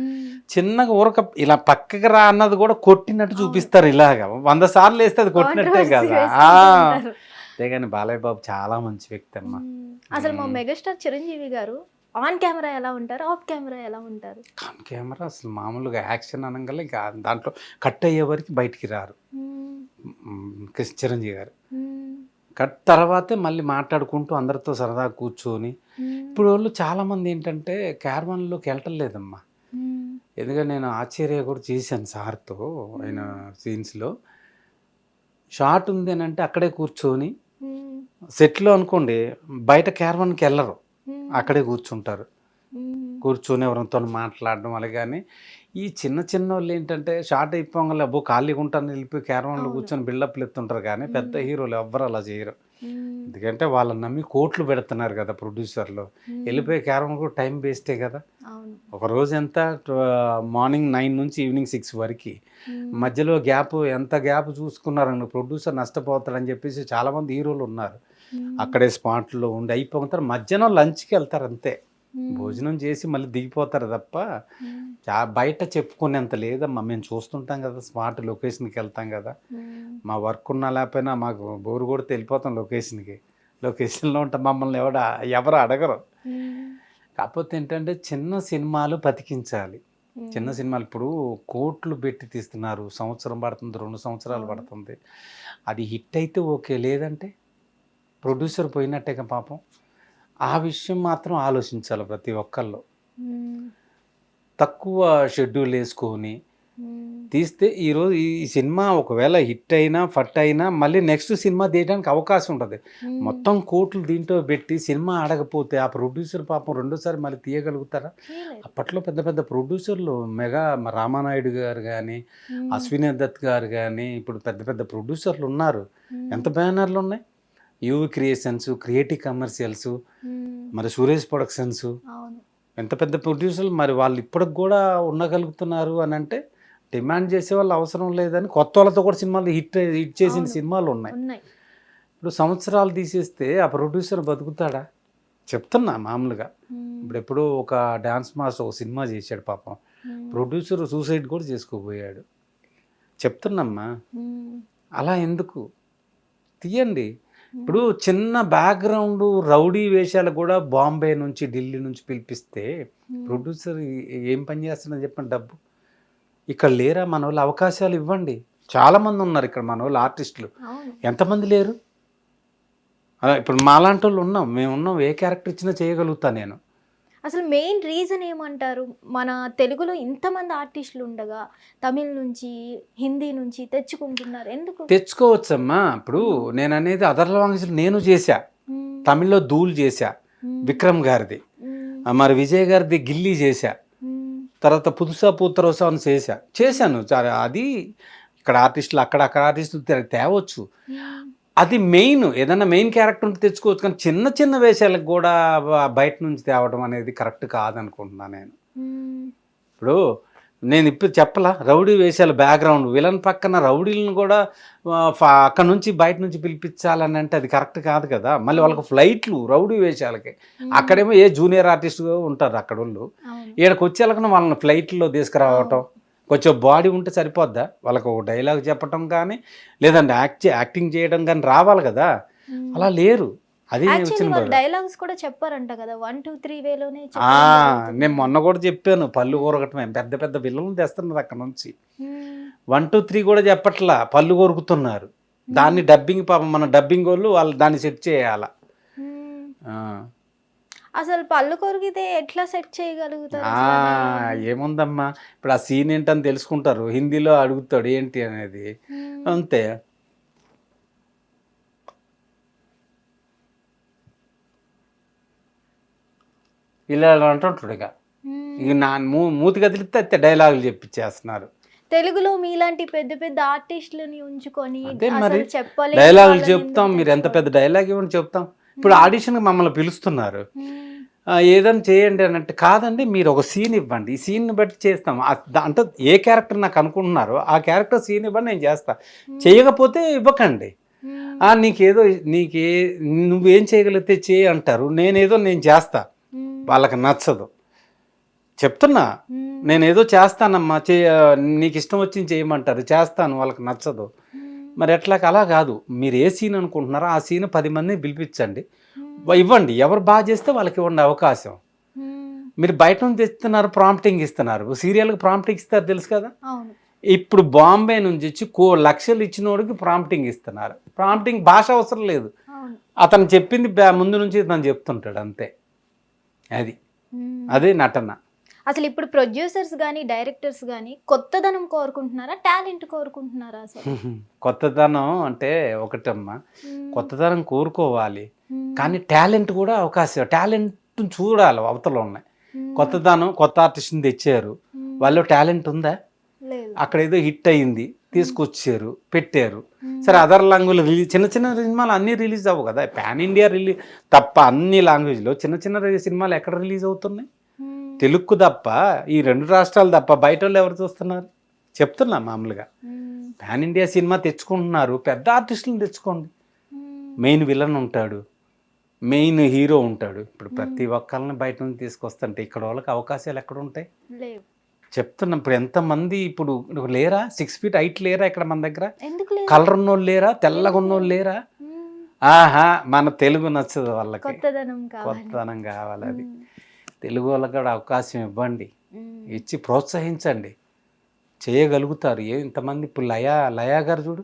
చిన్నగా ఊరక ఇలా పక్కకి రా అన్నది కూడా కొట్టినట్టు చూపిస్తారు. ఇలాగా 100 సార్లు వేస్తే అది కొట్టినట్టే కదా. అంతేగాని బాలయ్య బాబు చాలా మంచి వ్యక్తి అమ్మా. అసలు మా మెగాస్టార్ చిరంజీవి గారు ఆన్ కెమెరా ఎలా ఉంటారు, ఆఫ్ కెమెరా ఎలా ఉంటారు? ఆన్ కెమెరా అసలు మామూలుగా యాక్షన్ అనగానే ఇంకా దాంట్లో కట్ అయ్యే వరకు బయటికి రారు చిరంజీవి గారు. కట్ తర్వాతే మళ్ళీ మాట్లాడుకుంటూ అందరితో సరదాగా కూర్చొని. ఇప్పుడు వాళ్ళు చాలామంది ఏంటంటే క్యారవాన్లోకి వెళ్ళటం లేదమ్మా. ఎందుకంటే నేను ఆశ్చర్య కూడా చేశాను సార్తో, ఆయన సీన్స్లో షార్ట్ ఉంది అని అంటే అక్కడే కూర్చొని, సెట్లో అనుకోండి బయట క్యారవాన్కి వెళ్ళరు, అక్కడే కూర్చుంటారు. కూర్చొని ఎవరితో మాట్లాడడం అలాగే. కానీ ఈ చిన్న చిన్న వాళ్ళు ఏంటంటే షార్ట్ అయిపోగానే అబ్బో ఖాళీగా ఉంటాను వెళ్ళిపోయి క్యారవాన్లో కూర్చొని బిల్డప్లు ఎత్తుంటారు. కానీ పెద్ద హీరోలు ఎవ్వరు అలా చేయరు. ఎందుకంటే వాళ్ళని నమ్మి కోట్లు పెడుతున్నారు కదా ప్రొడ్యూసర్లు. వెళ్ళిపోయి క్యారవాన్ కూడా టైం వేస్టే కదా. ఒక రోజు ఎంత, మార్నింగ్ 9 నుంచి ఈవినింగ్ 6 వరకు, మధ్యలో గ్యాప్ ఎంత గ్యాప్ చూసుకున్నారని ప్రొడ్యూసర్ నష్టపోతారని చెప్పేసి చాలామంది హీరోలు ఉన్నారు. అక్కడే స్పాట్లో ఉండి అయిపోతారు, మధ్యాహ్నం లంచ్కి వెళ్తారు అంతే, భోజనం చేసి మళ్ళీ దిగిపోతారు తప్ప బయట చెప్పుకునేంత లేదమ్మా. మేము చూస్తుంటాం కదా, స్పాట్ లొకేషన్కి వెళ్తాం కదా, మా వర్క్ ఉన్నా లేకపోయినా మాకు బోరు కొడితే వెళ్ళిపోతాం లొకేషన్కి. లొకేషన్లో ఉంటే మమ్మల్ని ఎవరు అడగరు. కాకపోతే ఏంటంటే చిన్న సినిమాలు బతికించాలి. చిన్న సినిమాలు ఇప్పుడు కోట్లు పెట్టి తీస్తున్నారు, సంవత్సరం పడుతుంది, 2 సంవత్సరాలు పడుతుంది. అది హిట్ అయితే ఓకే, లేదంటే ప్రొడ్యూసర్ పోయినట్టేగా పాపం. ఆ విషయం మాత్రం ఆలోచించాలి ప్రతి ఒక్కళ్ళు. తక్కువ షెడ్యూల్ వేసుకొని తీస్తే ఈరోజు ఈ సినిమా ఒకవేళ హిట్ అయినా ఫట్ అయినా మళ్ళీ నెక్స్ట్ సినిమా తీయడానికి అవకాశం ఉంటుంది. మొత్తం కోట్లు దీంట్లో పెట్టి సినిమా ఆడకపోతే ఆ ప్రొడ్యూసర్ పాపం రెండోసారి మళ్ళీ తీయగలుగుతారా? అప్పట్లో పెద్ద పెద్ద ప్రొడ్యూసర్లు మెగా రామానాయుడు గారు కానీ, అశ్విని దత్ గారు కానీ, ఇప్పుడు పెద్ద పెద్ద ప్రొడ్యూసర్లు ఉన్నారు. ఎంత బ్యానర్లు ఉన్నాయి, యూవి క్రియేషన్స్, క్రియేటివ్ కమర్షియల్స్, మరి సురేష్ ప్రొడక్షన్స్, ఎంత పెద్ద ప్రొడ్యూసర్లు. మరి వాళ్ళు ఇప్పటికి కూడా ఉండగలుగుతున్నారు అని అంటే డిమాండ్ చేసే వాళ్ళు అవసరం లేదని కొత్త వాళ్ళతో కూడా సినిమాలు హిట్ చేసిన సినిమాలు ఉన్నాయి. ఇప్పుడు సంవత్సరాలు తీసేస్తే ఆ ప్రొడ్యూసర్ బతుకుతాడా? చెప్తున్నా మామూలుగా. ఇప్పుడు ఎప్పుడో ఒక డాన్స్ మాస్టర్ ఒక సినిమా చేశాడు పాపం, ప్రొడ్యూసర్ సూసైడ్ కూడా చేసుకోబోయాడు. చెప్తున్నామ్మా, అలా ఎందుకు తీయండి. ఇప్పుడు చిన్న బ్యాక్గ్రౌండ్ రౌడీ వేషాలు కూడా బాంబే నుంచి ఢిల్లీ నుంచి పిలిపిస్తే ప్రొడ్యూసర్ ఏం పని చేస్తున్నా చెప్పండి, డబ్బు. ఇక్కడ లేరా మన వాళ్ళు? అవకాశాలు ఇవ్వండి. చాలామంది ఉన్నారు ఇక్కడ మన వాళ్ళు ఆర్టిస్టులు, ఎంతమంది లేరు? ఇప్పుడు మాలాంటి వాళ్ళు ఉన్నాం, మేము ఉన్నాం, ఏ క్యారెక్టర్ ఇచ్చినా చేయగలుగుతా నేను. అసలు మెయిన్ రీజన్ ఏమంటారు? మన తెలుగులో ఇంతమంది ఆర్టిస్టులు ఉండగా తమిళ నుంచి, హిందీ నుంచి తెచ్చుకుంటున్నారు, ఎందుకు? తెచ్చుకోవచ్చమ్మా. ఇప్పుడు నేను అనేది అదర్ లాంగ్వేజ్ నేను చేశా, తమిళ్లో ధూళ్ చేశా, విక్రమ్ గారిది, మరి విజయ్ గారిది గిల్లీ చేశా, తర్వాత పుదుసా పూతరోసా అని చేశాను. అది ఇక్కడ ఆర్టిస్టులు అక్కడ ఆర్టిస్టులు తేవచ్చు. అది మెయిన్, ఏదన్నా మెయిన్ క్యారెక్టర్ ఉంటే తెచ్చుకోవచ్చు. కానీ చిన్న చిన్న వేషాలకు కూడా బయట నుంచి తేవడం అనేది కరెక్ట్ కాదనుకుంటున్నాను నేను. ఇప్పుడు నేను ఇప్పుడు చెప్పలా, రౌడీ వేషాల బ్యాక్గ్రౌండ్ విలన్ పక్కన రౌడీలను కూడా అక్కడ నుంచి బయట నుంచి పిలిపించాలని అంటే అది కరెక్ట్ కాదు కదా. మళ్ళీ వాళ్ళకి ఫ్లైట్లు రౌడీ వేషాలకి, అక్కడేమో ఏ జూనియర్ ఆర్టిస్ట్ ఉంటారు అక్కడ వాళ్ళు, ఈడకి వచ్చేళ్ళకన్నా వాళ్ళని ఫ్లైట్లో తీసుకురావటం. కొంచెం బాడీ ఉంటే సరిపోద్దా? వాళ్ళకు ఒక డైలాగ్ చెప్పటం కానీ, లేదంటే యాక్టింగ్ చేయడం కానీ రావాలి కదా. అలా లేరు. అది యాక్చువల్లీ వచ్చిన వాళ్ళు డైలాగ్స్ కూడా చెప్పారంట కదా 1 2 3 వేలోనే నేను మొన్న కూడా చెప్పాను, పళ్ళు కొరకటమే. పెద్ద పెద్ద విలన్లు తెస్తున్నారు అక్కడ నుంచి. 1 2 3 కూడా చెప్పట్లా, పళ్ళు కొరుకుతున్నారు. దాన్ని డబ్బింగ్ పాపం మన డబ్బింగ్ వాళ్ళు దాన్ని సెట్ చేయాల. అసలు పళ్ళు కొరికితే ఎట్లా సెట్ చేయగలుగుతారు? ఏముందమ్మా, ఇప్పుడు ఆ సీన్ ఏంటని తెలుసుకుంటారు, హిందీలో అడుగుతాడు ఏంటి అనేది, అంతే. ఇలా అంటుంటాడు ఇక నా మూతి కదిలితే అయితే డైలాగులు చెప్పించేస్తున్నారు. తెలుగులో మీలాంటి పెద్ద పెద్ద ఆర్టిస్టులని ఉంచుకొని మరి చెప్పలేదు డైలాగులు చెప్తాం, మీరు ఎంత పెద్ద డైలాగ్ ఇవ్వండి చెప్తాం. ఇప్పుడు ఆడిషన్కి మమ్మల్ని పిలుస్తున్నారు, ఏదైనా చేయండి అని అంటే, కాదండి మీరు ఒక సీన్ ఇవ్వండి, ఈ సీన్ని బట్టి చేస్తాం. అంటే ఏ క్యారెక్టర్ నాకు అనుకుంటున్నారో ఆ క్యారెక్టర్ సీన్ ఇవ్వండి, నేను చేస్తా. చేయకపోతే ఇవ్వకండి. నువ్వేం చేయగలిగితే చేయి అంటారు, నేను చేస్తా. వాళ్ళకి నచ్చదు, చెప్తున్నా. నేనేదో చేస్తానమ్మా, నీకు ఇష్టం వచ్చింది చేయమంటారు, చేస్తాను, వాళ్ళకి నచ్చదు. మరి ఎట్లా? అలా కాదు, మీరు ఏ సీన్ అనుకుంటున్నారో ఆ సీన్ 10 మందిని పిలిపించండి, ఇవ్వండి. ఎవరు బాగా చేస్తే వాళ్ళకి ఇవ్వండి అవకాశం. మీరు బయట నుంచి తెస్తున్నారు, ప్రాంప్టింగ్ ఇస్తున్నారు. సీరియల్కి ప్రాంప్టింగ్ ఇస్తారు తెలుసు కదా. ఇప్పుడు బాంబే నుంచి వచ్చి లక్షలు ఇచ్చినోడికి ప్రాంప్టింగ్ ఇస్తున్నారు. ప్రాంప్టింగ్ భాష అవసరం లేదు, అతను చెప్పింది ముందు నుంచి తను చెప్తుంటాడు అంతే. అదే నటన. అసలు ఇప్పుడు ప్రొడ్యూసర్స్ కానీ డైరెక్టర్స్ కానీ కొత్తదనం కోరుకుంటున్నారా, టాలెంట్ కోరుకుంటున్నారా? అసలు కొత్తదనం అంటే ఒకటమ్మా, కొత్తదనం కోరుకోవాలి, కానీ టాలెంట్ కూడా అవకాశం. టాలెంట్ చూడాలి అవతల ఉన్నాయి. కొత్తదనం, కొత్త ఆర్టిస్ట్ని తెచ్చారు, వాళ్ళు టాలెంట్ ఉందా? అక్కడ ఏదో హిట్ అయింది, తీసుకొచ్చారు, పెట్టారు. సరే, అదర్ లాంగ్వేజ్ రిలీజ్, చిన్న చిన్న సినిమాలు అన్నీ రిలీజ్ అవ్వవు కదా. పాన్ ఇండియా రిలీజ్ తప్ప అన్ని లాంగ్వేజ్లో చిన్న చిన్న సినిమాలు ఎక్కడ రిలీజ్ అవుతున్నాయి? తెలుగు తప్ప, ఈ 2 రాష్ట్రాలు తప్ప బయట వాళ్ళు ఎవరు చూస్తున్నారు? చెప్తున్నా మామూలుగా. పాన్ ఇండియా సినిమా తెచ్చుకుంటున్నారు, పెద్ద ఆర్టిస్టులను తెచ్చుకోండి. మెయిన్ విలన్ ఉంటాడు, మెయిన్ హీరో ఉంటాడు. ఇప్పుడు ప్రతి ఒక్కరిని బయట నుంచి తీసుకొస్తుంటే ఇక్కడ వాళ్ళకి అవకాశాలు ఎక్కడ ఉంటాయి? చెప్తున్నా. ఇప్పుడు ఎంతమంది ఇప్పుడు లేరా, 6 feet హైట్ లేరా ఇక్కడ మన దగ్గర? కలర్ ఉన్నోళ్ళు లేరా, తెల్లగా ఉన్నోళ్ళు లేరా? మన తెలుగు నచ్చదు వాళ్ళకి, కొత్తదనం కావాలి. అది తెలుగు వాళ్ళకి కూడా అవకాశం ఇవ్వండి, ఇచ్చి ప్రోత్సహించండి, చేయగలుగుతారు. ఇంతమంది ఇప్పుడు లయా గారు చూడు,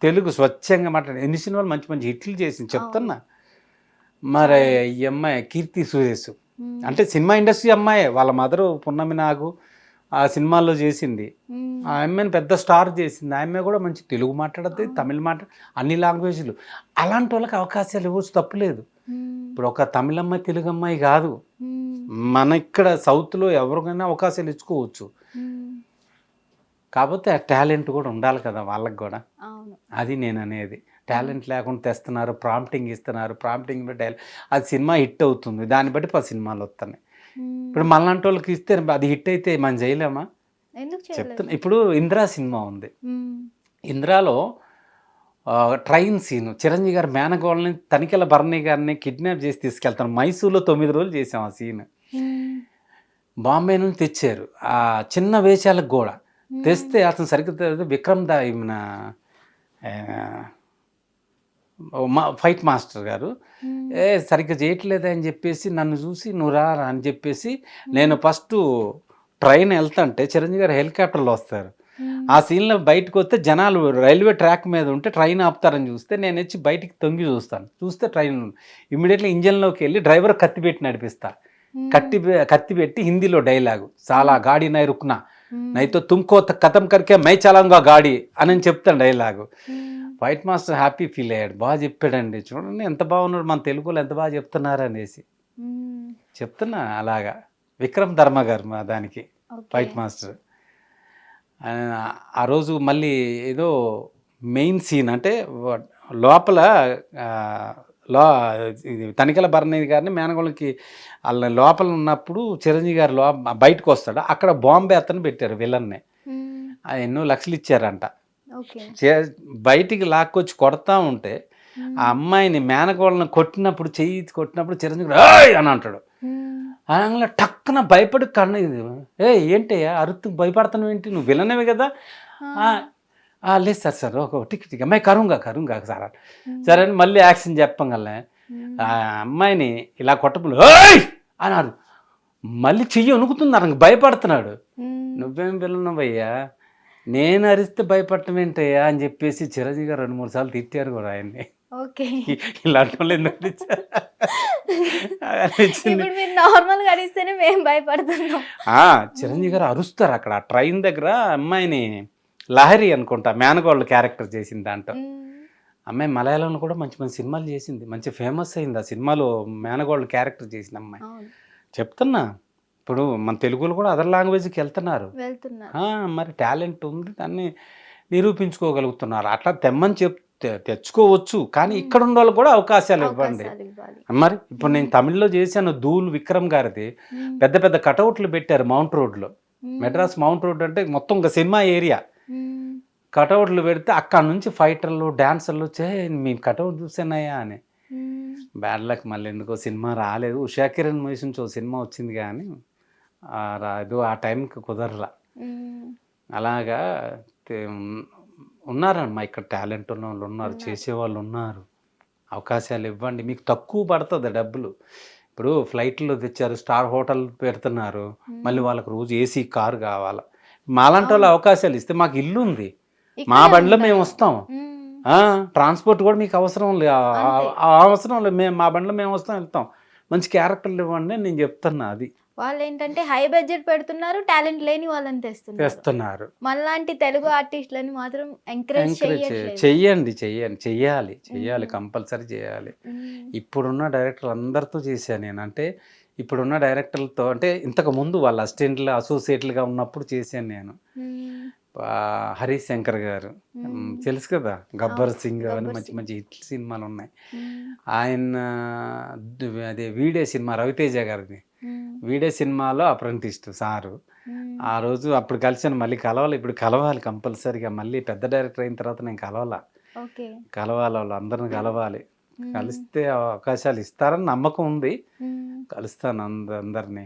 తెలుగు స్వచ్ఛంగా మాట్లాడి ఎన్ని సినిమాలు మంచి మంచి హిట్లు చేసింది చెప్తున్నా. మరి ఈ అమ్మాయి కీర్తి సురేష్ అంటే సినిమా ఇండస్ట్రీ అమ్మాయి, వాళ్ళ మదరు పున్నమి నాగు ఆ సినిమాల్లో చేసింది. ఆ అమ్మాయిని పెద్ద స్టార్ చేసింది. ఆ అమ్మాయి కూడా మంచి తెలుగు మాట్లాడుతుంది, తమిళ అన్ని లాంగ్వేజ్లు. అలాంటి వాళ్ళకి అవకాశాలు ఇవ్వచ్చు, తప్పులేదు. ఇప్పుడు ఒక తమిళ అమ్మాయి తెలుగు అమ్మాయి కాదు, మన ఇక్కడ సౌత్లో ఎవరికైనా అవకాశాలు ఇచ్చుకోవచ్చు. కాకపోతే ఆ టాలెంట్ కూడా ఉండాలి కదా వాళ్ళకి కూడా. అది నేను అనేది. టాలెంట్ లేకుండా తెస్తున్నారు, ప్రాంప్టింగ్ ఇస్తున్నారు, ప్రాంప్టింగ్ అది సినిమా హిట్ అవుతుంది, దాన్ని బట్టి 10 సినిమాలు వస్తున్నాయి. ఇప్పుడు మళ్ళంటి వాళ్ళకి ఇస్తే అది హిట్ అయితే మనం చేయలేమా? చెప్తున్నా. ఇప్పుడు ఇందిరా సినిమా ఉంది, ఇందిరాలో ట్రైన్ సీను, చిరంజీవి గారు మేనగోళ్ళని, తనికెళ్ళ భరణి గారిని కిడ్నాప్ చేసి తీసుకెళ్తాను. మైసూర్లో 9 రోజులు చేసాం ఆ సీన్. బాంబే నుంచి తెచ్చారు, ఆ చిన్న వేషాలకు కూడా తెస్తే అతను సరిగ్గా విక్రమ్ మన ఫైట్ మాస్టర్ గారు సరిగ్గా చేయట్లేదు అని చెప్పేసి నన్ను చూసి నువ్వు రా అని చెప్పేసి, నేను ఫస్ట్ ట్రైన్ వెళ్తుంటే చిరంజీవి గారు హెలికాప్టర్లో వస్తారు. ఆ సీన్లో బయటకు వస్తే జనాలు రైల్వే ట్రాక్ మీద ఉంటే ట్రైన్ ఆపుతారని చూస్తే నేను వచ్చి బయటికి తొంగి చూస్తే ట్రైన్ ఇమ్మీడియట్లీ ఇంజన్లోకి వెళ్ళి డ్రైవర్ కత్తి పెట్టి నడిపిస్తా. కత్తి పెట్టి హిందీలో డైలాగు, చాలా గాడి నై రుక్నా నైతో తుమ్కో కథం కరికే మై చలంగా గాడి అని చెప్తాను dialogue. Fight master happy feel అయ్యాడు, బాగా చెప్పాడండి, చూడండి ఎంత బాగున్నాడు, మన తెలుగులో ఎంత బాగా చెప్తున్నారు అనేసి చెప్తున్నా. అలాగా విక్రమ్ ధర్మ గారు మా దానికి ఫైట్ మాస్టర్. ఆ రోజు మళ్ళీ ఏదో మెయిన్ సీన్ అంటే లోపల తనికెల భరణి గారిని మేనగోళ్ళకి వాళ్ళ లోపల ఉన్నప్పుడు చిరంజీవి గారు బయటకు వస్తాడు. అక్కడ బాంబే అతను పెట్టారు విలన్ని, ఎన్నో లక్షలు ఇచ్చారంట. బయటికి లాక్కొచ్చి కొడతా ఉంటే ఆ అమ్మాయిని మేనగోళ్ళని కొట్టినప్పుడు చిరంజీవి అని అంటాడు. అనగా టక్కున భయపడి కన్ను, ఏంటయ్యా అరుతు భయపడతాను ఏంటి, నువ్వు విలనవి కదా, లేదు సార్ సార్ ఒక టిక్ అమ్మాయి కరుంగా సార్ సరే అని మళ్ళీ యాక్షన్ చెప్పగలనే ఆ అమ్మాయిని ఇలా కొట్టపులు అన్నాడు. మళ్ళీ చెయ్యి వణుకుతుంది, అతనికి భయపడుతున్నాడు. నువ్వేం పిల్లనవయ్యా, నేను అరిస్తే భయపడటం ఏంటయ్యా అని చెప్పేసి చిరంజీవి గారు 2-3 సార్లు తిట్టారు కూడా ఆయన్ని. ఓకే. ఇలాంటి వాళ్ళు ఎందుకు తెచ్చారు అనిపించింది. ఇప్పుడు మీరు నార్మల్గా అడిగితేనే మేము భయపడుతున్నాం. చిరంజీవి గారు అరుస్తారు అక్కడ ట్రైన్ దగ్గర. అమ్మాయిని లహరి అనుకుంటా మేనగోళ్ళ క్యారెక్టర్ చేసింది దాంట్లో. అమ్మాయి మలయాళంలో కూడా మంచి మంచి సినిమాలు చేసింది, మంచి ఫేమస్ అయింది ఆ సినిమాలో మేనగోళ్ళ క్యారెక్టర్ చేసిన అమ్మాయి. చెప్తున్నా, ఇప్పుడు మన తెలుగులో కూడా అదర్ లాంగ్వేజ్కి వెళ్తున్నారు. మరి టాలెంట్ ఉంది, దాన్ని నిరూపించుకోగలుగుతున్నారు. అట్లా తెమ్మని తెచ్చుకోవచ్చు, కానీ ఇక్కడ ఉన్న వాళ్ళకి కూడా అవకాశాలు ఇవ్వండి. మరి ఇప్పుడు నేను తమిళ్లో చేశాను, ధూల్ విక్రమ్ గారిది. పెద్ద పెద్ద కటౌట్లు పెట్టారు మౌంట్ రోడ్లో. మెడ్రాస్ మౌంట్ రోడ్ అంటే మొత్తం ఒక సినిమా ఏరియా. కటౌట్లు పెడితే అక్కడ నుంచి ఫైటర్లు డాన్సర్లు మీ కటౌట్ చూసానయ్యా అని. బ్యాడ్ లక్, మళ్ళీ ఎందుకో సినిమా రాలేదు. ఉషా కిరణ్ మూవీస్ నుంచి ఒక సినిమా వచ్చింది కానీ రాదు, ఆ టైంకి కుదరలా. అలాగా ఉన్నారమ్మా, ఇక్కడ టాలెంట్ ఉన్న వాళ్ళు ఉన్నారు, చేసేవాళ్ళు ఉన్నారు. అవకాశాలు ఇవ్వండి, మీకు తక్కువ పడుతుంది డబ్బులు. ఇప్పుడు ఫ్లైట్లో తెచ్చారు, స్టార్ హోటల్ పెడుతున్నారు, మళ్ళీ వాళ్ళకి రోజు ఏసీ కారు కావాలా. మాలాంటి వాళ్ళు అవకాశాలు ఇస్తే, మాకు ఇల్లు ఉంది, మా బండిలో మేము వస్తాం. ట్రాన్స్పోర్ట్ కూడా మీకు అవసరం లేదు, అవసరం లేదు, మేము మా బండిలో మేము వస్తాం, వెళ్తాం. మంచి క్యారెక్టర్లు ఇవ్వండి నేను చెప్తున్నా. అది వాళ్ళు ఏంటంటే హై బడ్జెట్ పెడుతున్నారు, టాలెంట్ లేని వాళ్ళని తెస్తున్నారు. మనలాంటి తెలుగు ఆర్టిస్టులని మాత్రం ఎంకరేజ్ చెయ్యాలి, కంపల్సరీ చేయాలి. ఇప్పుడున్న డైరెక్టర్ అందరితో చేశాను నేను. అంటే ఇప్పుడున్న డైరెక్టర్లతో, అంటే ఇంతకు ముందు వాళ్ళ అసిస్టెంట్లు అసోసియేట్లుగా ఉన్నప్పుడు చేశాను నేను. హరీష్ శంకర్ గారు తెలుసు కదా, గబ్బర్ సింగ్ అవన్నీ మంచి మంచి హిట్ సినిమాలు ఉన్నాయి. ఆయన అదే వీడే సినిమా రవితేజ గారిది, వీడే సినిమాలో అప్రెంటిస్ట్ సారు. ఆ రోజు అప్పుడు కలిసాను, మళ్ళీ కలవాలి, ఇప్పుడు కలవాలి కంపల్సరీగా. మళ్ళీ పెద్ద డైరెక్టర్ అయిన తర్వాత నేను కలవాలి, వాళ్ళు అందరిని కలవాలి. కలిస్తే అవకాశాలు ఇస్తారని నమ్మకం ఉంది, కలుస్తాను అందరినీ.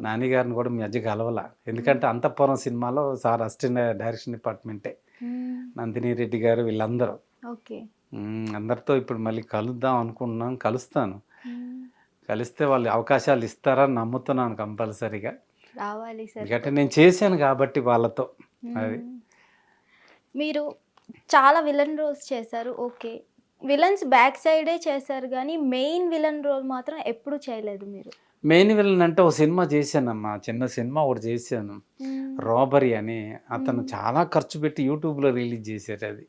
నాని గారిని కూడా మీ మధ్య కలవాల, ఎందుకంటే అంతఃపురం సినిమాలో సార్ అసిస్టెంట్ డైరెక్షన్ డిపార్ట్మెంటే. నందిని రెడ్డి గారు వీళ్ళందరూ, అందరితో ఇప్పుడు మళ్ళీ కలుద్దాం అనుకుంటున్నాను. కలుస్తాను, కలిస్తే వాళ్ళు అవకాశాలు ఇస్తారని నమ్ముతున్నాను కంపల్సరీగా. ఎందుకంటే నేను చేశాను కాబట్టి వాళ్ళతో. అది మీరు చాలా విలన్ రోల్స్ చేశారు, ఓకే. విలన్స్ బ్యాక్ సైడే చేశారు కానీ మెయిన్ విలన్ రోల్ మాత్రం ఎప్పుడు చేయలేదు మీరు. మెయిన్ విలన్ అంటే ఒక సినిమా చేశానమ్మా, చిన్న సినిమా ఒకటి చేశాను, రాబరీ అని. అతను చాలా ఖర్చు పెట్టి యూట్యూబ్లో రిలీజ్ చేశారు అది.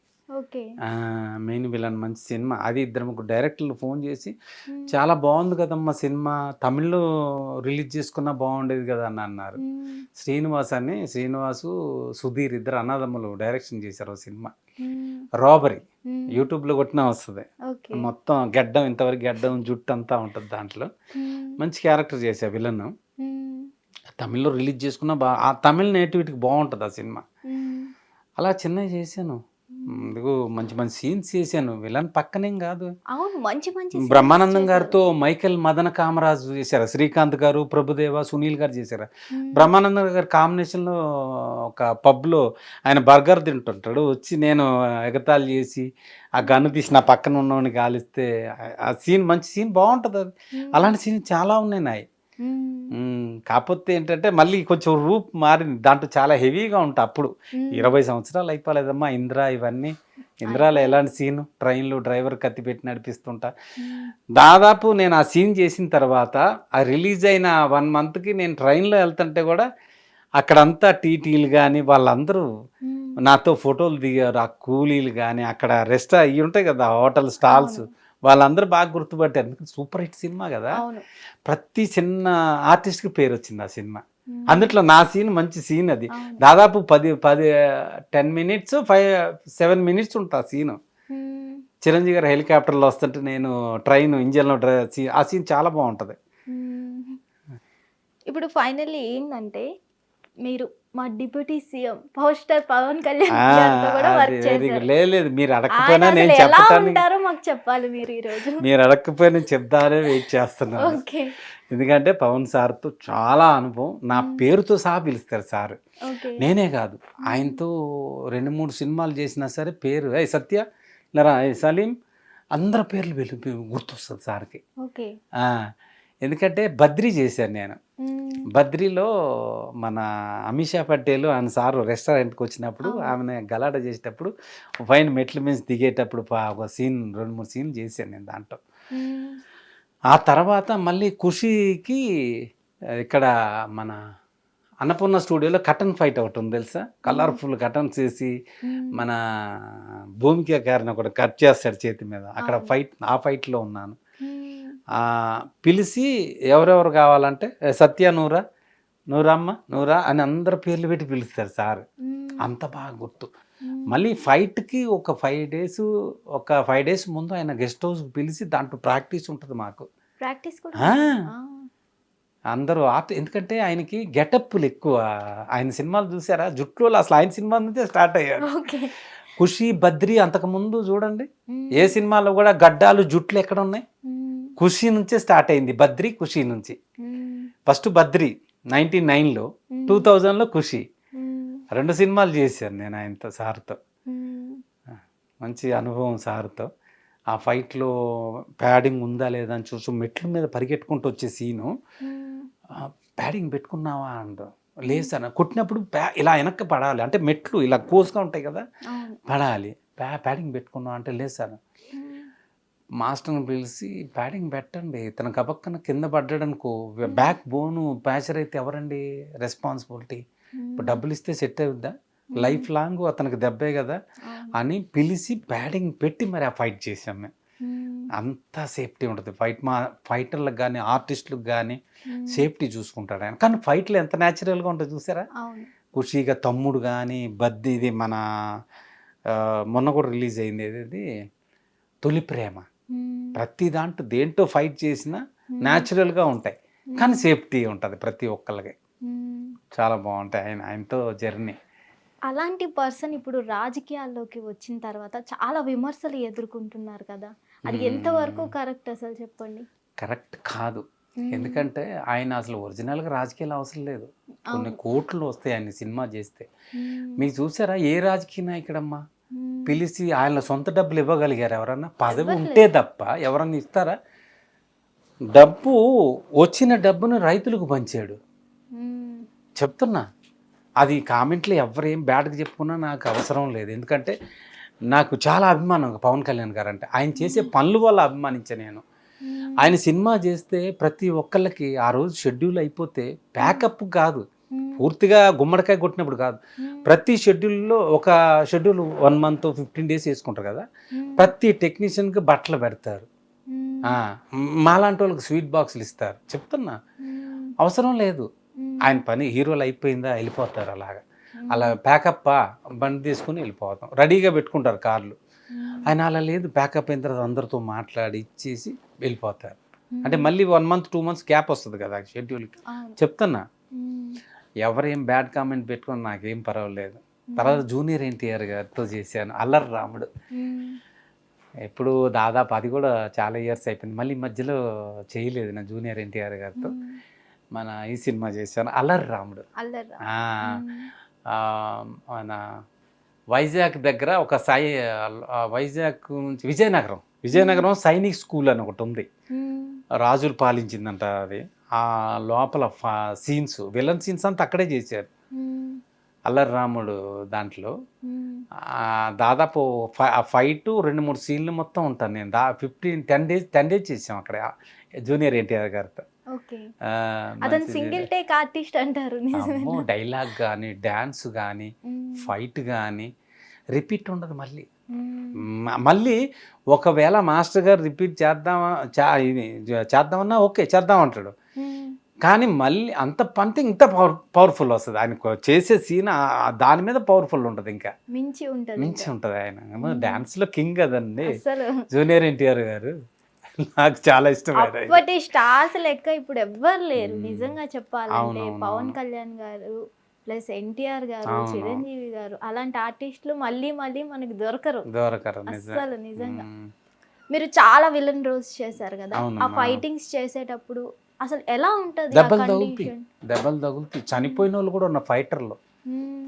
మెయిన్ విలన్ మంచి సినిమా అది. 2-3 డైరెక్టర్లు ఫోన్ చేసి చాలా బాగుంది కదమ్మా సినిమా, తమిళ్లో రిలీజ్ చేసుకున్నా బాగుండేది కదా అని అన్నారు. శ్రీనివాసు సుధీర్ ఇద్దరు అన్నదమ్ములు డైరెక్షన్ చేశారు సినిమా రాబరీ. యూట్యూబ్లో కొట్టినా వస్తుంది, మొత్తం గడ్డం, ఇంతవరకు గడ్డం జుట్టు అంతా ఉంటుంది దాంట్లో. మంచి క్యారెక్టర్ చేశా విలన్. తమిళ్లో రిలీజ్ చేసుకున్నా ఆ తమిళ నేటివిటీకి బాగుంటుంది ఆ సినిమా. అలా చిన్నవి చేశాను, అందుకు మంచి మంచి సీన్స్ చేశాను. విలన్ పక్కనేం కాదు, బ్రహ్మానందం గారితో మైకేల్ మదన కామరాజు చేశారు, శ్రీకాంత్ గారు, ప్రభుదేవ, సునీల్ గారు చేశారు. బ్రహ్మానందం గారి కాంబినేషన్లో ఒక పబ్లో ఆయన బర్గర్ తింటుంటాడు, వచ్చి నేను ఎగతాళి చేసి ఆ గన్ను తీసి నా పక్కన ఉన్నవాడిని కాలిస్తే ఆ సీన్ మంచి సీన్ బాగుంటుంది. అది అలాంటి సీన్ చాలా ఉన్నాయి నాయి. కాకపోతే ఏంటంటే మళ్ళీ కొంచెం రూప్ మారింది, దాంట్లో చాలా హెవీగా ఉంటా. అప్పుడు 20 సంవత్సరాలు అయిపోలేదమ్మా ఇంద్ర, ఇవన్నీ. ఇంద్రాలో ఎలాంటి సీను, ట్రైన్లో డ్రైవర్ కత్తి పెట్టి నడిపిస్తుంటా. దాదాపు నేను ఆ సీన్ చేసిన తర్వాత ఆ రిలీజ్ అయిన 1 మంత్కి నేను ట్రైన్లో వెళ్తుంటే కూడా అక్కడంతా టీటీలు కానీ వాళ్ళందరూ నాతో ఫోటోలు దిగారు. ఆ కూలీలు కానీ అక్కడ రెస్ట్ అవి ఉంటాయి కదా హోటల్ స్టాల్స్, వాళ్ళందరూ బాగా గుర్తుపట్టారు. ఎందుకంటే సూపర్ హిట్ సినిమా కదా, ప్రతి చిన్న ఆర్టిస్ట్కి పేరు వచ్చింది ఆ సినిమా. అందుట్లో నా సీన్ మంచి సీన్ అది. దాదాపు 10 మినిట్స్ 7 మినిట్స్ ఉంటుంది ఆ సీను. చిరంజీవి గారు హెలికాప్టర్లో వస్తుంటే నేను ట్రైన్ ఇంజన్లో ఆ సీన్ చాలా బాగుంటుంది. ఇప్పుడు ఫైనల్లీ ఏంటంటే మీరు మా deputy CM power star Pavan Kalyan గారితో కూడా వర్క్ చేశారు. లేదు మీరు ఆయన అడగకపోయినా అసలు నేను ఎలా చెప్పటానికి, ఉంటారో మాకు చెప్పాలి మీరు ఈ రోజు. మీరు అడగకపోయినా చెప్తానే వెయిట్ చేస్తున్నాను. ఓకే. ఎందుకంటే పవన్ సార్తో చాలా అనుభవం, నా పేరుతో సహా పిలుస్తారు సార్. ఓకే. నేనే కాదు, ఆయనతో 2-3 సినిమాలు చేసినా సరే పేరు ఏ సత్య లరా ఏ సలీం అందరి పేర్లు గుర్తొస్తుంది సార్కి. ఓకే. ఎందుకంటే బద్రీ చేశాను నేను. బద్రీలో మన అమిషా పటేల్ ఆయన సారు రెస్టారెంట్కి వచ్చినప్పుడు ఆమెను గలాట చేసేటప్పుడు పైన మెట్ల మీద దిగేటప్పుడు ఒక సీన్ 2-3 సీన్లు చేశాను నేను దాంట్లో. ఆ తర్వాత మళ్ళీ ఖుషీకి ఇక్కడ మన అన్నపూర్ణ స్టూడియోలో కటన్ ఫైట్ ఒకటి ఉంది తెలుసా, కలర్ఫుల్ కటన్స్ వేసి మన భూమిక గారిని ఒకటి కట్ చేస్తాడు చేతి మీద, అక్కడ ఫైట్, ఆ ఫైట్లో ఉన్నాను. పిలిచి ఎవరెవరు కావాలంటే సత్య నూరా, నూరమ్మ, నూరా అని అందరి పేర్లు పెట్టి పిలుస్తారు సార్. అంత బాగా గుర్తు. మళ్ళీ ఫైట్కి ఒక 5 డేస్ ముందు ఆయన గెస్ట్ హౌస్కి పిలిచి దాంట్లో ప్రాక్టీస్ ఉంటుంది మాకు. ప్రాక్టీస్ కూడా అందరూ ఎందుకంటే ఆయనకి గెటప్లు ఎక్కువ. ఆయన సినిమాలు చూసారా, జుట్లో అసలు ఆయన సినిమా నుంచే స్టార్ట్ అయ్యారు. ఖుషి, బద్రీ అంతకుముందు చూడండి ఏ సినిమాలో కూడా గడ్డాలు జుట్లు ఎక్కడ ఉన్నాయి, ఖుషి నుంచే స్టార్ట్ అయింది. బద్రీ ఖుషి నుంచి. ఫస్ట్ బద్రీ 99లో, 2000లో ఖుషి. 2 సినిమాలు చేశాను నేను ఆయనతో, సార్తో. మంచి అనుభవం సార్తో. ఆ ఫైట్లో ప్యాడింగ్ ఉందా లేదా అని చూసి మెట్ల మీద పరిగెట్టుకుంటూ వచ్చే సీను, ప్యాడింగ్ పెట్టుకున్నావా అంట. లేదు సార్, కొట్టినప్పుడు ఇలా వెనక్కి పడాలి, అంటే మెట్లు ఇలా కోసుగా ఉంటాయి కదా, పడాలి. ప్యాడింగ్ పెట్టుకున్నావా అంటే లేదు సార్. మాస్టర్ని పిలిచి ప్యాడింగ్ పెట్టండి, తన కబక్కన కింద పడ్డాడనుకో బ్యాక్ బోను ప్యాచర్ అయితే ఎవరండి రెస్పాన్సిబిలిటీ, ఇప్పుడు డబ్బులు ఇస్తే సెట్ అవుద్దా, లైఫ్ లాంగ్ అతనికి దెబ్బే కదా అని పిలిచి ప్యాడింగ్ పెట్టి మరి ఆ ఫైట్ చేసాం మేము. అంతా సేఫ్టీ ఉంటుంది ఫైటర్లకు కానీ ఆర్టిస్టులకు కానీ సేఫ్టీ చూసుకుంటాడు ఆయన. కానీ ఫైట్లు ఎంత న్యాచురల్గా ఉంటుంది చూసారా. ఖుషీగా తమ్ముడు కానీ ఇది మన మొన్న కూడా రిలీజ్ అయింది ఏది తొలి ప్రేమ, ప్రతి దేంట్లో ఫైట్ చేసినా న్యాచురల్గా ఉంటాయి, కానీ సేఫ్టీ ఉంటుంది ప్రతి ఒక్కళ్ళకి. చాలా బాగుంటాయి ఆయనతో జర్నీ. అలాంటి పర్సన్ ఇప్పుడు రాజకీయాల్లోకి వచ్చిన తర్వాత చాలా విమర్శలు ఎదుర్కొంటున్నారు కదా, అది ఎంతవరకు కరెక్ట్ అసలు చెప్పండి. కరెక్ట్ కాదు, ఎందుకంటే ఆయన అసలు ఒరిజినల్గా రాజకీయాలు అవసరం లేదు. కొన్ని కోట్లు వస్తాయి ఆయన సినిమా చేస్తే. మీకు చూసారా ఏ రాజకీయ నాయకుడమ్మా పిలిచి ఆయన సొంత డబ్బులు ఇవ్వగలిగారు ఎవరన్నా? పదవి ఉంటే తప్ప ఎవరన్నా ఇస్తారా? డబ్బు వచ్చిన డబ్బును రైతులకు పంచాడు. చెప్తున్నా, అది కామెంట్లో ఎవరేం బ్యాడ్గా చెప్పుకున్నా నాకు అవసరం లేదు. ఎందుకంటే నాకు చాలా అభిమానం పవన్ కళ్యాణ్ గారు అంటే. ఆయన చేసే పనుల వల్ల అభిమానించా నేను. ఆయన సినిమా చేస్తే ప్రతి ఒక్కళ్ళకి ఆ రోజు షెడ్యూల్ అయిపోతే ప్యాకప్ కాదు, పూర్తిగా గుమ్మడికాయ కొట్టినప్పుడు కాదు, ప్రతి షెడ్యూల్లో ఒక షెడ్యూల్ 1 month 15 days వేసుకుంటారు కదా, ప్రతి టెక్నీషియన్కి బట్టలు పెడతారు, మాలాంటి వాళ్ళకి స్వీట్ బాక్సులు ఇస్తారు. చెప్తున్నా, అవసరం లేదు. ఆయన పని హీరోలు అయిపోయిందా వెళ్ళిపోతారు, అలా ప్యాకప్ బండి తీసుకుని వెళ్ళిపోతాం, రెడీగా పెట్టుకుంటారు కార్లు. ఆయన అలా లేదు, ప్యాకప్ అయిన తర్వాత అందరితో మాట్లాడి ఇచ్చేసి వెళ్ళిపోతారు. అంటే మళ్ళీ 1 month 2 months గ్యాప్ వస్తుంది కదా షెడ్యూల్కి. చెప్తున్నా, ఎవరేం బ్యాడ్ కామెంట్ పెట్టుకొని నాకేం పర్వాలేదు. తర్వాత జూనియర్ ఎన్టీఆర్ గారితో చేశాను అల్లరి రాముడు. ఇప్పుడు దాదాపు అది కూడా చాలా ఇయర్స్ అయిపోయింది, మళ్ళీ మధ్యలో చేయలేదు నా జూనియర్ ఎన్టీఆర్ గారితో. మన ఈ సినిమా చేశాను అల్లరి రాముడు. మన వైజాగ్ దగ్గర ఒక వైజాగ్ నుంచి విజయనగరం సైనిక్ స్కూల్ అని ఒకటి ఉంది, రాజులు పాలించిందంట అది. ఆ లోపల సీన్స్, విలన్ సీన్స్ అంతా అక్కడే చేశారు అల్లరి రాముడు దాంట్లో. దాదాపు ఫైట్ 2-3 సీన్లు మొత్తం ఉంటాను నేను. 10 days చేసాం అక్కడ జూనియర్ ఎన్టీఆర్ గారితో. సింగిల్ టేక్ ఆర్టిస్ట్ అంటారు. డైలాగ్ కానీ డాన్స్ కానీ ఫైట్ కానీ రిపీట్ ఉండదు. మళ్ళీ ఒకవేళ మాస్టర్ గారు రిపీట్ చేద్దామన్నా ఓకే చేద్దామంటాడు, కానీ మళ్ళీ అంత ఇంత పవర్ఫుల్ వస్తుంది. ఆయన చేసే సీన్ దాని మీద పవర్ఫుల్ ఉంటుంది, ఇంకా మించి ఉంటుంది. ఆయన డాన్స్లో కింగ్ కదండి జూనియర్ ఎన్టీఆర్ గారు. నాకు చాలా ఇష్టం. స్టార్స్ లెక్క ఇప్పుడు ఎవ్వరు లేరు నిజంగా చెప్పాలంటే. పవన్ కళ్యాణ్ గారు ప్లస్ ఎన్టీఆర్ గారు, అవును. చిరంజీవి గారు అలాంటి ఆర్టిస్టులు మళ్ళీ మళ్ళీ మనకి దొరకరు దొరకరు నిజం. అస్సలు నిజంగా. మ్మ్. మీరు చాలా విలన్ రోల్స్ చేశారు కదా, ఆ అవునమ్మా. ఫైటింగ్స్ చేసేటప్పుడు అసలు ఎలా ఉంటది ఆ దెబ్బలు తగులుతాయి, కండిషన్? దెబ్బలు తగులుతాయి. చనిపోయిన వాళ్ళు కూడా ఉన్న ఫైటర్లు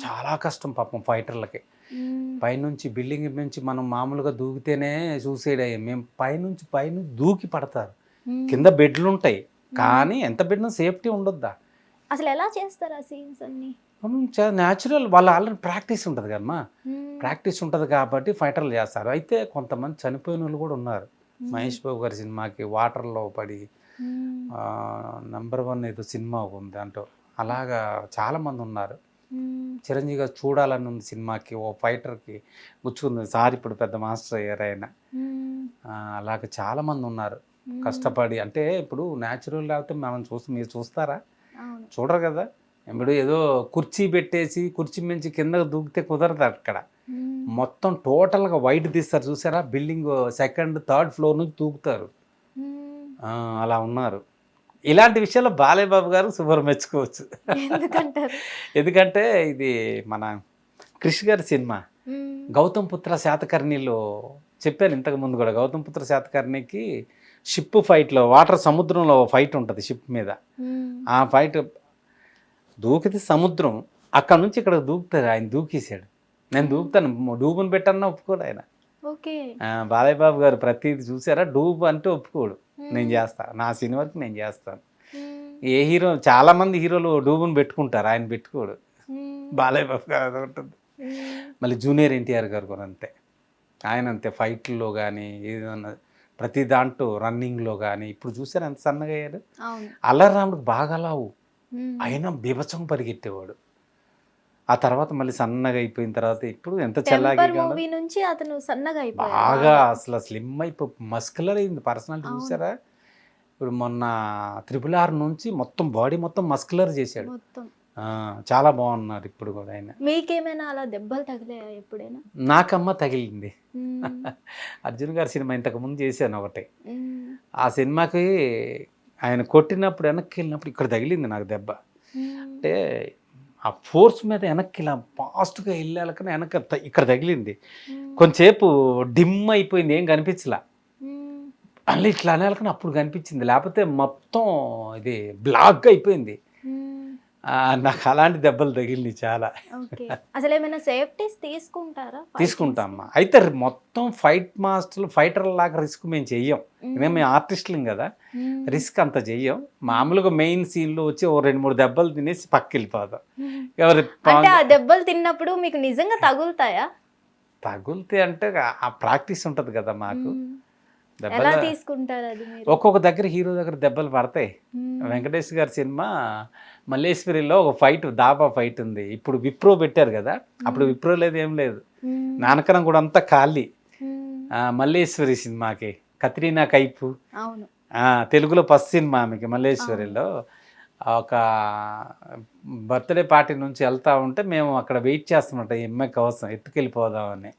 చాలా కష్టం పాపం ఫైటర్లకి. పైనుంచి బిల్డింగ్ నుంచి మనం మామూలుగా దూకితేనే సూసైడ్ అయ్యాం మేము. పైనుంచి దూకి పడతారు. కింద బెడ్లు ఉంటాయి కానీ ఎంత బెడ్ సేఫ్టీ ఉండొద్దా. అసలు ఎలా చేస్తారు ఆ సీన్స్ అన్ని? న్యాచురల్, వాళ్ళ ఆల్రెడీ ప్రాక్టీస్ ఉంటుంది కదమ్మా. ప్రాక్టీస్ ఉంటుంది కాబట్టి ఫైటర్లు చేస్తారు. అయితే కొంతమంది చనిపోయిన వాళ్ళు కూడా ఉన్నారు. మహేష్ బాబు గారి సినిమాకి వాటర్లో పడి #1 ఏదో సినిమా ఉంది అంటూ అలాగా చాలామంది ఉన్నారు. చిరంజీవి గారు చూడాలని ఉంది సినిమాకి, ఓ ఫైటర్కి గుచ్చుకుంది సార్, ఇప్పుడు పెద్ద మాస్టర్ అయ్యారు ఆయన. అలాగ చాలామంది ఉన్నారు కష్టపడి. అంటే ఇప్పుడు న్యాచురల్ లేకపోతే మనం మీరు చూస్తారా? చూడరు కదా. ఇప్పుడు ఏదో కుర్చీ పెట్టేసి కుర్చీ మించి కిందకు దూకితే కుదరదు అక్కడ. మొత్తం టోటల్గా వైట్ తీస్తారు చూసారా, బిల్డింగ్ 2nd, 3rd ఫ్లోర్ నుంచి దూకుతారు. అలా ఉన్నారు. ఇలాంటి విషయాల్లో బాలయ్య బాబు గారు సూపర్ మెచ్చుకోవచ్చు. ఎందుకంటే ఇది మన క్రిష్ గారి సినిమా గౌతమ్ పుత్ర శాతకర్ణిలో చెప్పాను ఇంతకు ముందు కూడా. గౌతమ్ పుత్ర శాతకర్ణికి షిప్ ఫైట్లో, సముద్రంలో ఫైట్ ఉంటుంది షిప్ మీద. ఆ ఫైట్ దూకితే సముద్రం, అక్కడ నుంచి ఇక్కడ దూకుతారు. ఆయన దూకేశాడు. నేను దూకుతాను, డూబుని పెట్టన్నా ఒప్పుకోడు ఆయన. బాలయ్య బాబు గారు ప్రతిదీ చూసారా, డూబు అంటే ఒప్పుకోడు. నేను చేస్తా, నా సినిమాకి నేను చేస్తాను. ఏ హీరో, చాలా మంది హీరోలు డూబుని పెట్టుకుంటారు, ఆయన పెట్టుకోడు. బాలయ్య బాబు గారు అది ఉంటుంది. మళ్ళీ జూనియర్ ఎన్టీఆర్ గారు కూడా అంతే. ఆయన అంతే, ఫైట్లో కానీ ఏదన్నా ప్రతి దాంట్లో రన్నింగ్లో కానీ. ఇప్పుడు చూసారు ఎంత సన్నగా అయ్యాడు. అల్లరాముడికి బాగా లావు, అయినా బీభత్సం పరిగెట్టేవాడు. ఆ తర్వాత మళ్ళీ సన్నగా అయిపోయిన తర్వాత ఇప్పుడు ఎంత చల్లాగా నుంచి అతను సన్నగా అయిపోయాడు, బాగా అసలు స్లిమ్ అయిపో మస్కులర్ అయింది పర్సనాలిటీ. చూసారా ఇప్పుడు మొన్న RRR నుంచి మొత్తం బాడీ మొత్తం మస్కులర్ చేశాడు. చాలా బాగున్నారు ఇప్పుడు కూడా ఆయన. మీకేమైనా అలా దెబ్బలు తగిలాయా ఎప్పుడైనా? నాకమ్మ తగిలింది. అర్జున్ గారి సినిమా ఇంతకు ముందు చేశాను ఒకటి. ఆ సినిమాకి ఆయన కొట్టినప్పుడు వెనక్కి వెళ్ళినప్పుడు ఇక్కడ తగిలింది నాకు దెబ్బ. అంటే ఆ ఫోర్స్ మీద వెనక్కి ఇలా ఫాస్ట్గా వెళ్ళాలకనే వెనక ఇక్కడ తగిలింది. కొంచెంసేపు డిమ్ అయిపోయింది, ఏం కనిపించలా. మళ్ళీ ఇట్లా అనేలకనే అప్పుడు కనిపించింది, లేకపోతే మొత్తం ఇది బ్లాక్ అయిపోయింది. నాకు అలాంటి దెబ్బలు తగిలినాయి చాలా. అసలు ఏమైనా సేఫ్టీస్ తీసుకుంటారా? తీసుకుంటామ్మా. అయితే మొత్తం ఫైటర్ లాగా రిస్క్ మేము చెయ్యం, మేము ఆర్టిస్టులం కదా, రిస్క్ అంత చెయ్యం. మామూలుగా మెయిన్ సీన్లో వచ్చి ఓ 2-3 దెబ్బలు తినేసి పక్కకి వెళ్ళిపోదాం. అంటే ఆ దెబ్బలు తిన్నప్పుడు మీకు నిజంగా తగులుతాయా? తగులుతే అంటే ఆ ప్రాక్టీస్ ఉంటుంది కదా మాకు. ఎలా తీసుకుంటారు అది? ఒక్కొక్క దగ్గర హీరో దగ్గర దెబ్బలు పడతాయి. వెంకటేష్ గారి సినిమా మల్లేశ్వరిలో ఒక ఫైట్, దాబా ఫైట్ ఉంది. ఇప్పుడు విప్రో పెట్టారు కదా, అప్పుడు విప్రో లేదు, ఏం లేదు. నానకరం కూడా అంతా ఖాళీ. మల్లేశ్వరి సినిమాకి కత్రీనా కైపు, తెలుగులో ఫస్ట్ సినిమా ఆమెకి మల్లేశ్వరిలో. ఒక బర్త్డే పార్టీ నుంచి వెళ్తా ఉంటే మేము అక్కడ వెయిట్ చేస్తున్నట్టు ఎమ్మె కోసం ఎత్తుకెళ్ళిపోదామని.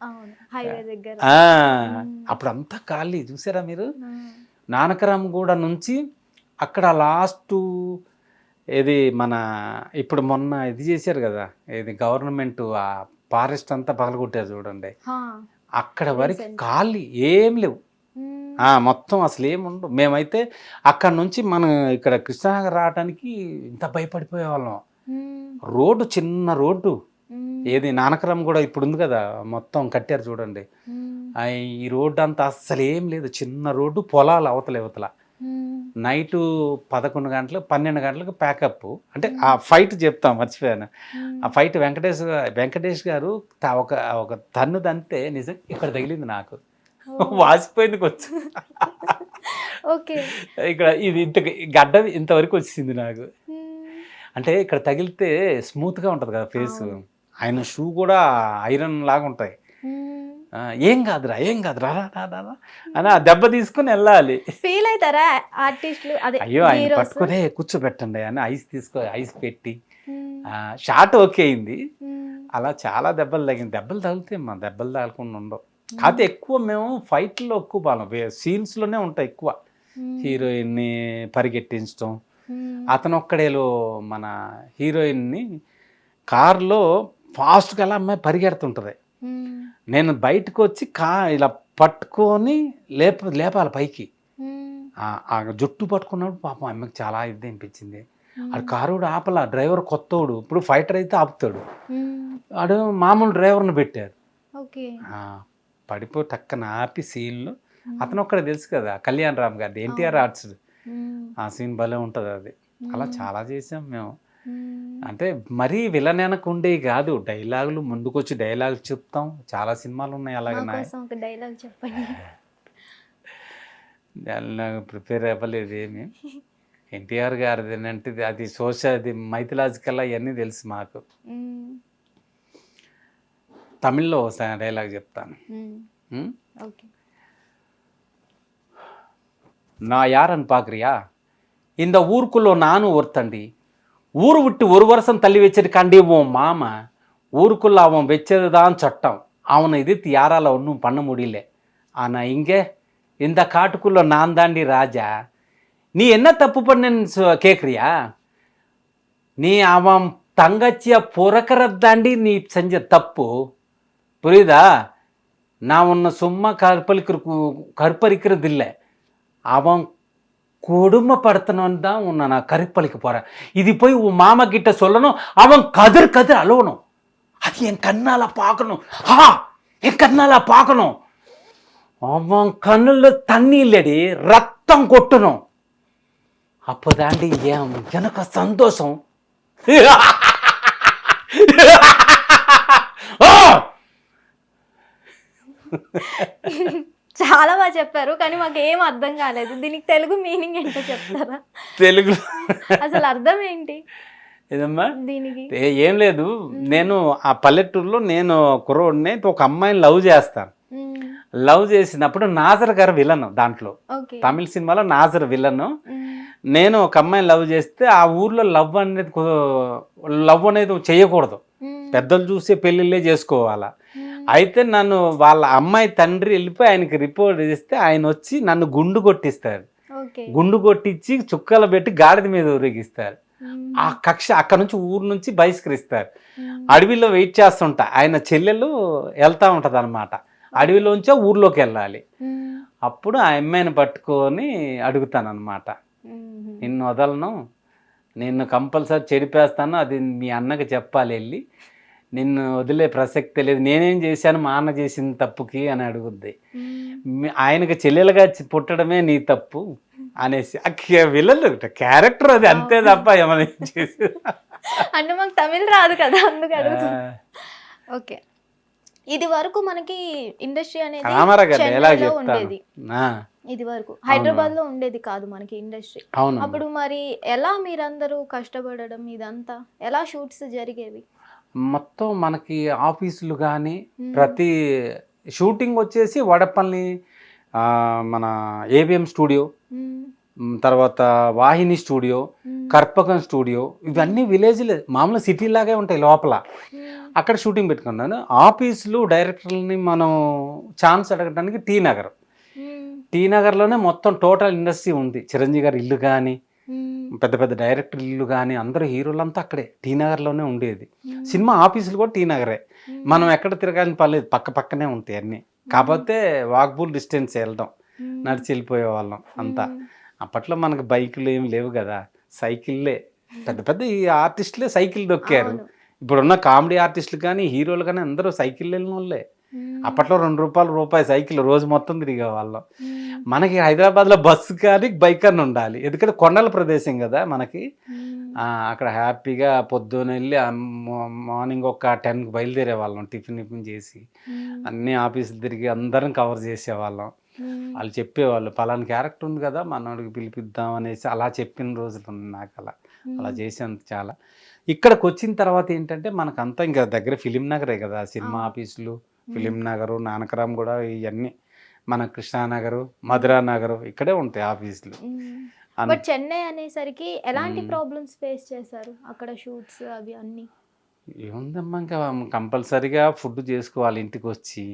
అప్పుడు అంతా ఖాళీ. చూసారా మీరు? నానకరామగూడ నుంచి అక్కడ లాస్ట్ ఏది మన ఇప్పుడు మొన్న ఇది చేశారు కదా, ఏది గవర్నమెంట్ ఆ ఫారెస్ట్ అంతా పగలగొట్టారు చూడండి, అక్కడ వరకు ఖాళీ, ఏం లేవు మొత్తం, అసలు ఏముండవు. మేమైతే అక్కడ నుంచి మనం ఇక్కడ కృష్ణానగర్ రావడానికి ఇంత భయపడిపోయే వాళ్ళం. రోడ్డు చిన్న రోడ్డు, ఏది నానకరం కూడా ఇప్పుడు ఉంది కదా, మొత్తం కట్టారు చూడండి. ఈ రోడ్డు అంతా అస్సలు ఏం లేదు, చిన్న రోడ్డు, పొలాలు అవతల. నైటు 11 గంటలు 12 గంటలకు ప్యాకప్. అంటే ఆ ఫైట్ చెప్తాం, మర్చిపోయాను. ఆ ఫైట్ వెంకటేష్ గారు ఒక తన్ను దంతే నిజం ఇక్కడ తగిలింది నాకు, వాసిపోయింది కొంచెం. ఇక్కడ ఇది గడ్డ ఇంతవరకు వచ్చింది నాకు. అంటే ఇక్కడ తగిలితే స్మూత్గా ఉంటుంది కదా ఫేస్. ఆయన షూ కూడా ఐరన్ లాగా ఉంటాయి. ఏం కాదురా అని ఆ దెబ్బ తీసుకుని వెళ్ళాలి. ఫీల్ అవుతారా ఆర్టిస్టులు? అయ్యో ఆయన పట్టుకునే కూర్చోబెట్టండి అని ఐస్ పెట్టి షాట్ ఓకే అయింది. అలా చాలా దెబ్బలు తగిలితే మా దెబ్బలు తగలకుండా ఉండవు. కాకపోతే ఎక్కువ మేము ఫైట్లో ఎక్కువ బాగా సీన్స్లోనే ఉంటాయి ఎక్కువ. హీరోయిన్ని పరిగెట్టించడం, అతను ఒక్కడేలో మన హీరోయిన్ని కారులో ఫాస్ట్గా అలా అమ్మాయి పరిగెడుతుంటుంది. మ్మ్. నేను బయటకు వచ్చి ఇలా పట్టుకొని లేపాలి పైకి. మ్మ్. ఆ జుట్టు పట్టుకున్నప్పుడు పాపం అమ్మకి చాలా ఇది అనిపించింది. ఆడు కారు కూడా ఆపలా, డ్రైవర్ కొత్తోడు, ఇప్పుడు ఫైటర్ అయితే ఆపుతాడు, మ్మ్. ఆడు మామూలు డ్రైవర్ని పెట్టారు. ఓకే. పడిపోయి టక్కన ఆపి సీన్లు. అతను ఒక్కడే తెలుసు కదా, కళ్యాణ్ రామ్ గారిది, ఎన్టీఆర్ ఆర్ట్స్. మ్మ్. ఆ సీన్ భలే ఉంటుంది అది. అలా చాలా చేసాం మేము. మ్మ్. అంటే మరీ విలన్ వెనక ఉండేవి కాదు, డైలాగులు ముందుకొచ్చి డైలాగులు చెప్తాం. చాలా సినిమాలు ఉన్నాయి అలాగే. మా కోసం ఒక డైలాగ్ చెప్పండి. నాకు ప్రిపేర్ అవ్వలేదు ఏమి. ఎన్టీఆర్ గారిది అంటే అది అది మైథలాజికల్ అవన్నీ తెలుసు మాకు. మ్మ్. తమిళ్లో డైలాగ్ చెప్తాను. మ్మ్. ఓకే. நான் யாருன்னு பார்க்குறியா? இந்த ஊருக்குள்ள நானும் ஒருத்தண்டி. ஊரு விட்டு ஒரு வருஷம் தள்ளி வச்சிருக்காண்டி உன் மாமா. ஊருக்குள்ள அவன் வச்சது தான் சட்டம். அவனை எதிர்த்து யாரால ஒன்றும் பண்ண முடியல. ஆனால் இங்கே இந்த காட்டுக்குள்ள நான் தாண்டி ராஜா. நீ என்ன தப்பு பண்ணன்னு கேட்குறியா? நீ அவன் தங்கச்சியை பிறக்கிறது தாண்டி நீ செஞ்ச தப்பு, புரியுதா? நான் உன்னை சும்மா கற்பழிக்கிறது இல்லை, அவன் கொடுமைப்படுத்தணும்னு தான் உன்னை நான் கற்பழிக்க போகிறேன். இது போய் உன் மாமா கிட்ட சொல்லணும், அவன் கதிர் அழுவணும். அது என் கண்ணால் பார்க்கணும். என் கண்ணால் பார்க்கணும். அவன் கண்ணில் தண்ணி இல்லடி, ரத்தம் கொட்டணும். அப்போதாண்டி எனக்கு சந்தோஷம். చాలా బాగా చెప్పారు, కానీ మాకు ఏం అర్థం కాలేదు. దీనికి తెలుగు మీనింగ్ ఏంటో చెప్తారా? తెలుగు అసలు అర్థం ఏంటి ఏదమ్మా? దీనికి ఏం లేదు, నేను ఆ పల్లెటూరులో నేను కుర్రోడిని ఒక అమ్మాయిని లవ్ చేస్తాను. లవ్ చేసినప్పుడు నాజర్ గారు విలన్ దాంట్లో. తమిళ సినిమాలో నాజర్ విలన్. నేను ఒక అమ్మాయిని లవ్ చేస్తే ఆ ఊర్లో లవ్ అనేది చేయకూడదు, పెద్దలు చూసే పెళ్ళిళ్ళే చేసుకోవాలా. అయితే నన్ను వాళ్ళ అమ్మాయి తండ్రి వెళ్ళిపోయి ఆయనకి రిపోర్ట్ చేస్తే ఆయన వచ్చి నన్ను గుండు కొట్టిస్తాడు. గుండు కొట్టించి చుక్కలు పెట్టి గాడిద మీద ఊరేగిస్తారు. ఆ కక్ష అక్కడ నుంచి ఊరు నుంచి బహిష్కరిస్తారు. అడవిలో వెయిట్ చేస్తుంటా, ఆయన చెల్లెలు వెళ్తా ఉంటది అనమాట. అడవిలోంచే ఊర్లోకి వెళ్ళాలి. అప్పుడు ఆ అమ్మాయిని పట్టుకొని అడుగుతాను అనమాట, నిన్ను వదలను, నిన్ను కంపల్సరీ చెడిపేస్తాను, అది మీ అన్నకి చెప్పాలి, వెళ్ళి నిన్ను వదిలే ప్రసక్తే లేదు, నేనేం చేశాను మా అన్న చేసిన తప్పుకి అని అడుగుద్ది. ఆయనకి చెల్లెలుగా పుట్టడమే నీ తప్పు అనేసి విలలు క్యారెక్టర్ అది, అంతే తప్ప ఏమైనా చేసి అంటే మాకు తమిళ రాదు కదా, అందుకు అడుగుతున్నా. ఓకే. ఇది వరకు మనకి ఇండస్ట్రీ అనేది చెన్నైలో ఉండేది, ఇది వరకు హైదరాబాద్ లో ఉండేది కాదు మనకి ఇండస్ట్రీ. అప్పుడు మరి ఎలా మీరందరూ కష్టపడడం, ఇదంతా ఎలా షూట్స్ జరిగేవి? మొత్తం మనకి ఆఫీసులు కానీ ప్రతి షూటింగ్ వచ్చేసి వడపల్లి, మన ఏవిఎం స్టూడియో, తర్వాత వాహిని స్టూడియో, కర్పకం స్టూడియో, ఇవన్నీ విలేజ్లే, మామూలు సిటీ లాగే ఉంటాయి లోపల. అక్కడ షూటింగ్ పెట్టుకున్నాను. ఆఫీసులు డైరెక్టర్ని మనం ఛాన్స్ అడగడానికి టీ నగర్లోనే మొత్తం టోటల్ ఇండస్ట్రీ ఉంది. చిరంజీవి గారి ఇల్లు కానీ, పెద్ద పెద్ద డైరెక్టర్ ఇల్లు కానీ, అందరూ హీరోలంతా అక్కడే టీ నగర్లోనే ఉండేది. సినిమా ఆఫీసులు కూడా టీ నగరే. మనం ఎక్కడ తిరగాలని పర్లేదు, పక్కనే ఉంటాయి అన్నీ. కాకపోతే వాక్బుల్ డిస్టెన్స్ వెళ్ళడం, నడిచి వెళ్ళిపోయే వాళ్ళం అంతా. అప్పట్లో మనకు బైకులు ఏమి లేవు కదా, సైకిళ్ళే. పెద్ద పెద్ద ఈ ఆర్టిస్టులే సైకిల్ దొక్కారు. ఇప్పుడున్న కామెడీ ఆర్టిస్టులు కానీ హీరోలు కానీ అందరూ సైకిల్ వెళ్ళిన వాళ్ళే. అప్పట్లో ₹2 సైకిల్ రోజు మొత్తం తిరిగే వాళ్ళం. మనకి హైదరాబాద్లో బస్సు కానీ బైక్ అని ఉండాలి, ఎందుకంటే కొండల ప్రదేశం కదా మనకి. అక్కడ హ్యాపీగా పొద్దున్న వెళ్ళి మార్నింగ్ ఒక 10కి బయలుదేరే వాళ్ళం, టిఫిన్ చేసి అన్ని ఆఫీసులు తిరిగి అందరం కవర్ చేసేవాళ్ళం. వాళ్ళు చెప్పేవాళ్ళు, పలానా క్యారెక్టర్ ఉంది కదా మనోడికి పిలిపిద్దాం అనేసి అలా చెప్పిన రోజులు ఉన్నాయి నాకు. అలా చేసాను చాలా. ఇక్కడికి వచ్చిన తర్వాత ఏంటంటే మనకంతా ఇంకా దగ్గర ఫిలిం నగరే కదా, సినిమా ఆఫీసులు, ఫిలిం నగరు, నానకరామ్ కూడా, ఇవన్నీ మన కృష్ణానగరు, మధురా నగరు ఇక్కడే ఉంటాయి ఆఫీసులు. బట్ చెన్నై అనేసరికి ఎలాంటి ప్రాబ్లమ్స్ ఫేస్ చేశారు అక్కడ షూట్స్ అవి అన్నీ? ఏముందమ్మా, ఇంకా కంపల్సరీగా ఫుడ్ చేసుకోవాలి ఇంటికి వచ్చి.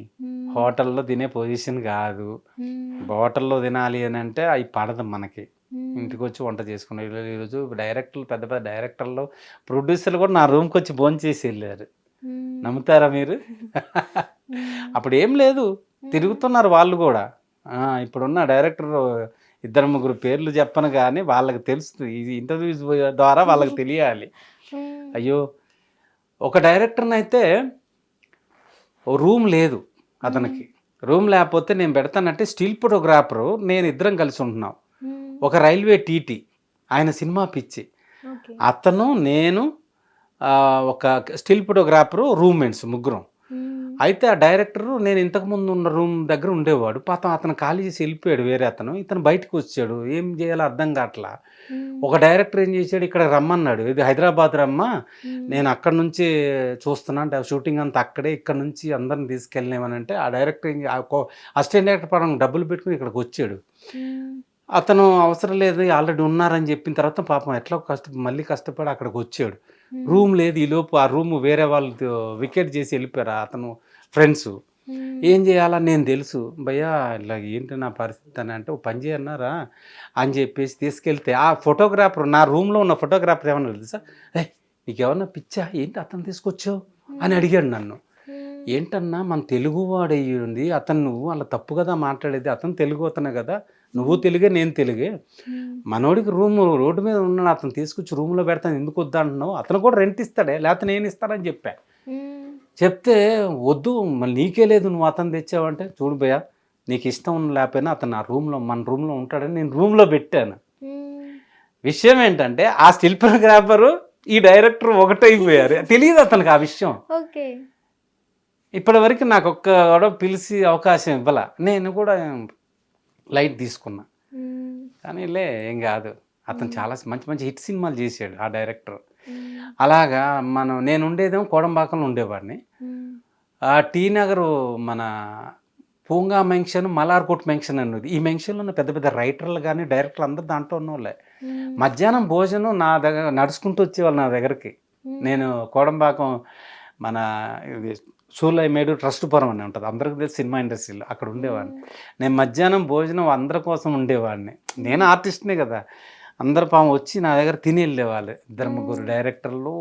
హోటల్లో తినే పొజిషన్ కాదు. హోటల్లో తినాలి అని అంటే అవి పడదు మనకి. ఇంటికి వచ్చి వంట చేసుకున్నాం. ఈరోజు డైరెక్టర్లు, పెద్ద పెద్ద డైరెక్టర్లు, ప్రొడ్యూసర్లు కూడా నా రూమ్కి వచ్చి భోంచేసి వెళ్ళారు. నమ్ముతారా మీరు? అప్పుడు ఏం లేదు, తిరుగుతున్నారు వాళ్ళు కూడా. ఇప్పుడున్న డైరెక్టర్ 2-3 పేర్లు చెప్పను కానీ వాళ్ళకి తెలుస్తుంది, ఇది ఇంటర్వ్యూస్ ద్వారా వాళ్ళకి తెలియాలి. అయ్యో, ఒక డైరెక్టర్ని అయితే రూమ్ లేదు అతనికి. రూమ్ లేకపోతే నేను పెడతానంటే స్టిల్ ఫోటోగ్రాఫరు నేను ఇద్దరం కలిసి ఉంటున్నాం. ఒక రైల్వే టీటీ, ఆయన సినిమా పిచ్చి. అతను, నేను, ఒక స్టిల్ ఫోటోగ్రాఫరు, రూమ్మేట్స్ ముగ్గురం. అయితే ఆ డైరెక్టరు నేను ఇంతకుముందు ఉన్న రూమ్ దగ్గర ఉండేవాడు. పాపం అతను ఖాళీ చేసి వెళ్ళిపోయాడు వేరే అతను. ఇతను బయటకు వచ్చాడు, ఏం చేయాలో అర్థం కావట్లా. ఒక డైరెక్టర్ ఏం చేశాడు, ఇక్కడ రమ్మన్నాడు, ఇది హైదరాబాద్ రమ్మా, నేను అక్కడ నుంచి చూస్తున్నాను షూటింగ్ అంతా అక్కడే, ఇక్కడ నుంచి అందరిని తీసుకెళ్ళలేమనంటే ఆ డైరెక్టర్ అసిస్టెంట్ డైరెక్టర్ పరం డబ్బులు పెట్టుకుని ఇక్కడికి వచ్చాడు. అతను అవసరం లేదు, ఆల్రెడీ ఉన్నారని చెప్పిన తర్వాత పాపం ఎట్లా మళ్ళీ కష్టపడి అక్కడికి వచ్చాడు. రూమ్ లేదు, ఈలోపు ఆ రూమ్ వేరే వాళ్ళు వికెట్ చేసి వెళ్ళిపోయారు అతను ఫ్రెండ్స్. ఏం చేయాలా నేను తెలుసు భయ్యా, ఇలా ఏంటి నా పరిస్థితి అని అంటే, ఓ పని చేయన్నారా అని చెప్పేసి తీసుకెళ్తే ఆ ఫోటోగ్రాఫర్, నా రూమ్లో ఉన్న ఫోటోగ్రాఫర్ ఏమన్నా తెలుసా, నీకేమన్నా పిచ్చా ఏంటి అతను తీసుకొచ్చావు అని అడిగాడు నన్ను. ఏంటన్నా, మన తెలుగు వాడు అయ్యింది అతను, నువ్వు అలా తప్పు కదా మాట్లాడేది, అతను తెలుగు అతనే కదా, నువ్వు తెలుగే నేను తెలుగే, మనోడికి రూమ్ రోడ్డు మీద ఉన్నాడు, అతను తీసుకొచ్చి రూమ్లో పెడతాను, ఎందుకు వద్దా అంటున్నావు, అతను కూడా రెంట్ ఇస్తాడే, లేకపోతే నేను ఇస్తానని చెప్పా. చెప్తే వద్దు, మళ్ళీ నీకే లేదు, నువ్వు అతను తెచ్చావంటే, చూడు భయ్యా నీకు ఇష్టం లేకపోయినా అతను ఆ రూమ్లో, మన రూమ్లో ఉంటాడని నేను రూమ్లో పెట్టాను. విషయం ఏంటంటే ఆ స్టిల్ ఫోటోగ్రాఫరు ఈ డైరెక్టర్ ఒకటైపోయారు, తెలియదు అతనికి ఆ విషయం. ఇప్పటి వరకు నాకు ఒక్క పిలిచి అవకాశం ఇవ్వాల, నేను కూడా లైట్ తీసుకున్నా. కానీ ఏం కాదు, అతను చాలా మంచి మంచి హిట్ సినిమాలు చేశాడు ఆ డైరెక్టర్. అలాగా నేను ఉండేదేమో కోడంబాకంలో ఉండేవాడిని. ఆ టీ నగర్ మన పూంగా మెన్షన్, మలార్కోట్ మెన్షన్ అన్నది, ఈ మెన్షన్లో ఉన్న పెద్ద పెద్ద రైటర్లు కానీ డైరెక్టర్లు అందరూ దాంట్లో ఉన్న వాళ్ళే. మధ్యాహ్నం భోజనం నా దగ్గర నడుచుకుంటూ వచ్చేవాళ్ళు నా దగ్గరికి. నేను కోడంబాకం మన సూలైమేడు ట్రస్ట్ పురం అని ఉంటుంది, అందరికి తెలిసి సినిమా ఇండస్ట్రీలో, అక్కడ ఉండేవాడిని. నేను మధ్యాహ్నం భోజనం అందరి కోసం ఉండేవాడిని, నేను ఆర్టిస్ట్నే కదా. అందరు పాము వచ్చి నా దగ్గర తిని వెళ్ళేవాళ్ళు. 2-3 డైరెక్టర్లు,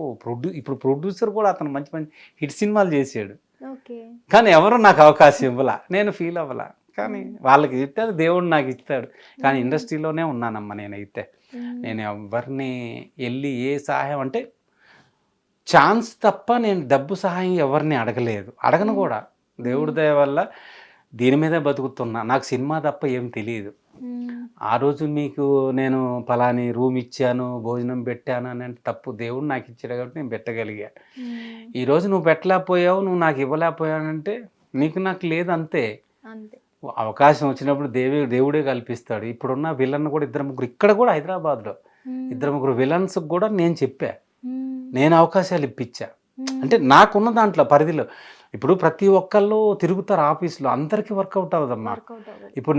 ఇప్పుడు ప్రొడ్యూసర్ కూడా అతను మంచి మంచి హిట్ సినిమాలు చేసాడు. కానీ ఎవరు నాకు అవకాశం ఇవ్వాల, నేను ఫీల్ అవ్వాల. కానీ వాళ్ళకి ఇస్తే దేవుడు నాకు ఇస్తాడు. కానీ ఇండస్ట్రీలోనే ఉన్నానమ్మా నేనైతే. నేను ఎవరిని వెళ్ళి ఏ సహాయం అంటే ఛాన్స్ తప్ప నేను డబ్బు సహాయం ఎవరిని అడగను కూడా. దేవుడి దయ వల్ల దీని మీదే బతుకుతున్నా. నాకు సినిమా తప్ప ఏం తెలియదు. ఆ రోజు మీకు నేను పలాని రూమ్ ఇచ్చాను, భోజనం పెట్టాను అని అంటే తప్పు, దేవుడు నాకు ఇచ్చాడు కాబట్టి నేను పెట్టగలిగా. ఈరోజు నువ్వు పెట్టలేకపోయావు, నువ్వు నాకు ఇవ్వలేకపోయానంటే నాకు లేదు, అంతే. అవకాశం వచ్చినప్పుడు దేవుడే కల్పిస్తాడు. ఇప్పుడున్న విలన్ కూడా 2-3 ఇక్కడ కూడా హైదరాబాద్లో 2-3 విలన్స్ కూడా నేను చెప్పా, నేను అవకాశాలు ఇప్పించా. అంటే నాకున్న దాంట్లో పరిధిలో. ఇప్పుడు ప్రతి ఒక్కళ్ళు తిరుగుతారు ఆఫీస్లో, అందరికీ వర్కౌట్ అవ్వదమ్మా. ఇప్పుడు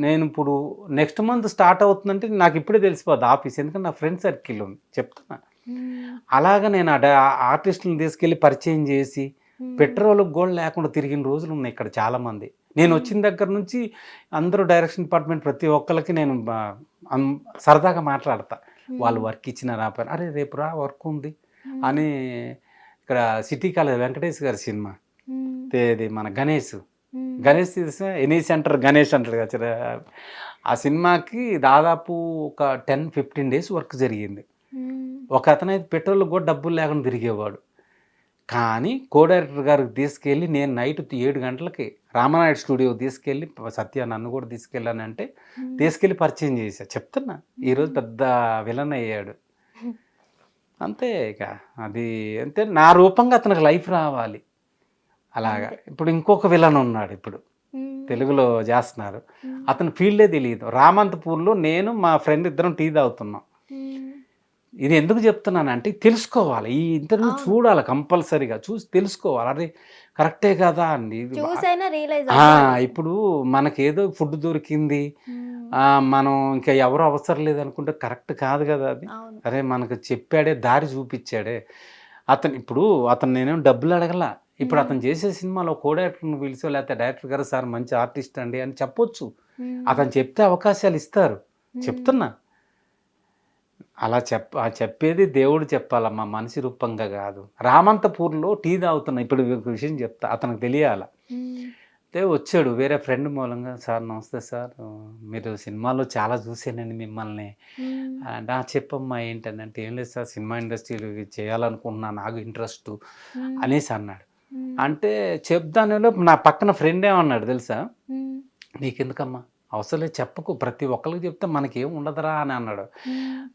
నేను ఇప్పుడు నెక్స్ట్ మంత్ స్టార్ట్ అవుతుందంటే నాకు ఇప్పుడే తెలిసిపోద్ది ఆఫీస్, ఎందుకంటే నా ఫ్రెండ్ సర్కిల్ ఉంది చెప్తున్నా. అలాగా నేను ఆర్టిస్టులను తీసుకెళ్ళి పరిచయం చేసి పెట్రోల్ గోల్డ్ లేకుండా తిరిగిన రోజులు ఉన్నాయి ఇక్కడ చాలామంది. నేను వచ్చిన దగ్గర నుంచి అందరూ డైరెక్షన్ డిపార్ట్మెంట్ ప్రతి ఒక్కరికి నేను సరదాగా మాట్లాడతా. వాళ్ళు వర్క్ ఇచ్చిన రాపని, అరే రేపు రా వర్క్ ఉంది అని. ఇక్కడ సిటీ కాలేజ్ వెంకటేష్ గారి సినిమా ఇది మన గణేష్ తీసిన ఎనీ సెంటర్ గణేష్ అంటారు కదా, ఆ సినిమాకి దాదాపు ఒక 10-15 డేస్ వర్క్ జరిగింది. ఒక అతనైతే పెట్రోల్ కూడా డబ్బులు లేకుండా తిరిగేవాడు. కానీ డైరెక్టర్ గారికి తీసుకెళ్ళి నేను నైట్ 7 గంటలకి రామనాయుడు స్టూడియో తీసుకెళ్ళి, సత్య నన్ను కూడా తీసుకెళ్ళానంటే తీసుకెళ్ళి పరిచయం చేశా. చెప్తున్నా, ఈరోజు పెద్ద విలన్ అయ్యాడు. అంతే. ఇక అది అంతే, నా రూపంగా అతనికి లైఫ్ రావాలి. అలాగా ఇప్పుడు ఇంకొక విలన్ ఉన్నాడు, ఇప్పుడు తెలుగులో చేస్తున్నారు. అతని ఫీల్డే తెలియదు. రామంతపూర్లో నేను మా ఫ్రెండ్ ఇద్దరం టీ తాగుతున్నాం. ఇది ఎందుకు చెప్తున్నానంటే తెలుసుకోవాలి, ఈ ఇంటర్వ్యూ చూడాలి కంపల్సరీగా, చూసి తెలుసుకోవాలి. అరే కరెక్టే కదా అండి. ఇప్పుడు మనకేదో ఫుడ్ దొరికింది, మనం ఇంకా ఎవరు అవసరం లేదనుకుంటే కరెక్ట్ కాదు కదా అది. అరే మనకు చెప్పాడే, దారి చూపించాడే అతను నేనేం డబ్బులు అడగల. ఇప్పుడు అతను చేసే సినిమాలో డైరెక్టర్ని పిలిచో లేకపోతే డైరెక్టర్ గారు సార్ మంచి ఆర్టిస్ట్ అండి అని చెప్పొచ్చు. అతను చెప్తే అవకాశాలు ఇస్తారు. చెప్తున్నా, అలా చెప్పేది దేవుడు చెప్పాలమ్మా, మనిషి రూపంగా కాదు. రామంతపూర్లో టీ తాగుతున్నా, ఇప్పుడు ఒక విషయం చెప్తా, అతనికి తెలియాల. అయితే వచ్చాడు వేరే ఫ్రెండ్ మూలంగా, సార్ నమస్తే సార్, మీరు సినిమాలో చాలా చూసానండి మిమ్మల్ని అంటే, చెప్పమ్మా ఏంటని అంటే, ఏం లేదు సార్ సినిమా ఇండస్ట్రీలో చేయాలనుకుంటున్నాను, నాకు ఇంట్రెస్ట్ అనేసి అన్నాడు. అంటే చెప్దానిలో నా పక్కన ఫ్రెండ్ ఏమన్నాడు తెలుసా, నీకెందుకమ్మా అవసరం లేదు చెప్పకు, ప్రతి ఒక్కరికి చెప్తే మనకేం ఉండదురా అని అన్నాడు.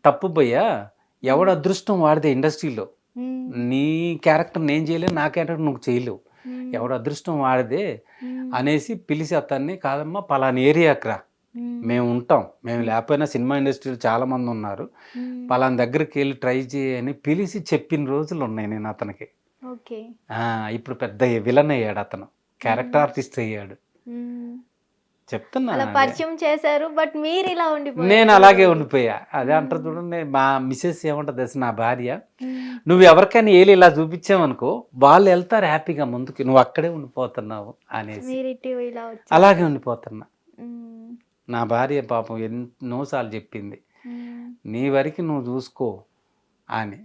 తప్పు భయ్యా, ఎవడు అదృష్టం వాడితే ఇండస్ట్రీలో, నీ క్యారెక్టర్ నేను చేయలేను, నా క్యారెక్టర్ నువ్వు చేయలేవు, ఎవడు అదృష్టం వాడిదే అనేసి పిలిచి అతన్ని, కాదమ్మా పలానా ఏరియాకి రా, మేము ఉంటాం, మేము లేకపోయినా సినిమా ఇండస్ట్రీలో చాలా మంది ఉన్నారు, పలానా దగ్గరికి వెళ్ళి ట్రై చేయని పిలిచి చెప్పిన రోజులు ఉన్నాయి నేను అతనికి. ఇప్పుడు పెద్ద విలన్ అయ్యాడు అతను, క్యారెక్టర్ ఆర్టిస్ట్ అయ్యాడు. చెప్తున్నా పరిచయం చేశారు, బట్ మీరు ఇలా ఉండిపోయారు. నేను అలాగే ఉండిపోయా. అదే అంటారు చూడండి, మా మిస్సెస్ ఏమంటుంది తెలుసు, నా భార్య, నువ్వు ఎవరికైనా ఏలి ఇలా చూపించావనుకో వాళ్ళు వెళ్తారు హ్యాపీగా ముందుకి, నువ్వు అక్కడే ఉండిపోతున్నావు అనేసి అలాగే ఉండిపోతున్నా. నా భార్య పాపం ఎన్నోసార్లు చెప్పింది, నీ వరకు నువ్వు చూసుకో అని.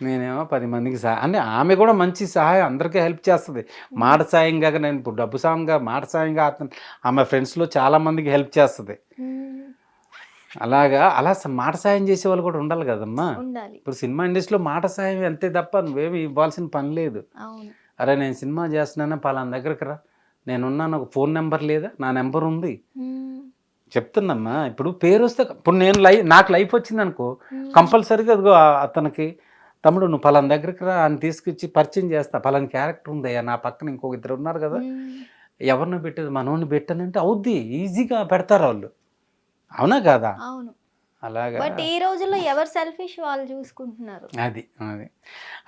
నేనేమో 10 మందికి అంటే ఆమె కూడా మంచి సహాయం, అందరికీ హెల్ప్ చేస్తుంది. మాట సాయంగా, నేను ఇప్పుడు డబ్బు సాయంగా, మాట సాయంగా ఆమె ఫ్రెండ్స్లో చాలా మందికి హెల్ప్ చేస్తుంది. అలాగా అలా మాట సాయం చేసే వాళ్ళు కూడా ఉండాలి కదమ్మా. ఇప్పుడు సినిమా ఇండస్ట్రీలో మాట సాయం అంతే తప్ప నువ్వేమి ఇవ్వాల్సిన పని లేదు. అరే నేను సినిమా చేస్తున్నాను, పలానా దగ్గరికి రా, నేనున్నాను, ఒక ఫోన్ నెంబర్ లేదా, నా నెంబర్ ఉంది చెప్తున్నమ్మా. ఇప్పుడు పేరు వస్తే, ఇప్పుడు నేను నాకు లైఫ్ వచ్చింది అనుకో, కంపల్సరీగా అదిగో అతనికి, తమ్ముడు నువ్వు పలానా దగ్గరికి రా అని తీసుకొచ్చి పరిచయం చేస్తా, పలానా క్యారెక్టర్ ఉందయ్యా, నా పక్కన ఇంకొక 2 ఉన్నారు కదా, ఎవరిని పెట్టేది, మనోని పెట్టానంటే అవుద్ది, ఈజీగా పెడతారు వాళ్ళు, అవునా కాదా? అలాగా. బట్ ఈ రోజుల్లో ఎవరు సెల్ఫిష్ వాళ్ళు చూసుకుంటున్నారు. అది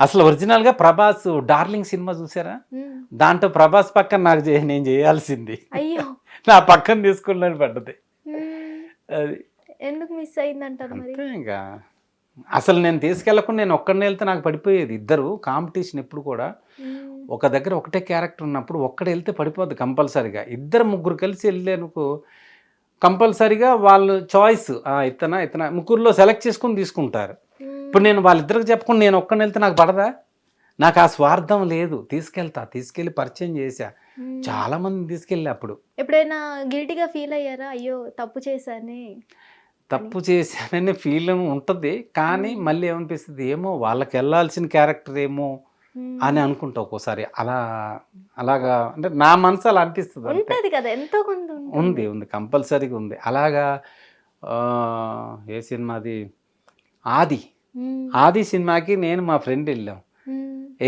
అసలు ఒరిజినల్గా ప్రభాస్ డార్లింగ్ సినిమా చూసారా, దాంట్లో ప్రభాస్ పక్కన నాకు నేను చేయాల్సింది, అయ్యో నా పక్కన తీసుకున్నాను పడ్డది. అది ఎందుకు మిస్ అయిందంటారు మరి? ఇంకా అసలు నేను తీసుకెళ్ళకుండా నేను ఒక్కడిని వెళ్తే నాకు పడిపోయేది. ఇద్దరు కాంపిటీషన్ ఎప్పుడు కూడా ఒక దగ్గర ఒకటే క్యారెక్టర్ ఉన్నప్పుడు ఒక్కడే వెళ్తే పడిపోద్ది కంపల్సరీగా. 2 3 కలిసి వెళ్ళేందుకు కంపల్సరీగా వాళ్ళు చాయిస్, ఇతన ముగ్గురులో సెలెక్ట్ చేసుకుని తీసుకుంటారు. ఇప్పుడు నేను వాళ్ళిద్దరికి చెప్పకుండా నేను ఒక్కడిని వెళ్తే నాకు పడదా? నాకు ఆ స్వార్థం లేదు, తీసుకెళ్ళి పరిచయం చేశా, చాలా మంది తీసుకెళ్ళి. అప్పుడు ఎప్పుడైనా గిల్టీగా ఫీల్ అయ్యారా, అయ్యో తప్పు చేశాననే ఫీలింగ్ ఉంటుంది, కానీ మళ్ళీ ఏమనిపిస్తుంది, ఏమో వాళ్ళకి వెళ్ళాల్సిన క్యారెక్టర్ ఏమో అని అనుకుంటా ఒక్కోసారి. అలాగా అంటే నా మనసు అలా అనిపిస్తుంది కదా, ఎంతో ఉంది కంపల్సరీగా ఉంది. అలాగా ఏ సినిమాది, ఆది సినిమాకి నేను మా ఫ్రెండ్ వెళ్ళాం.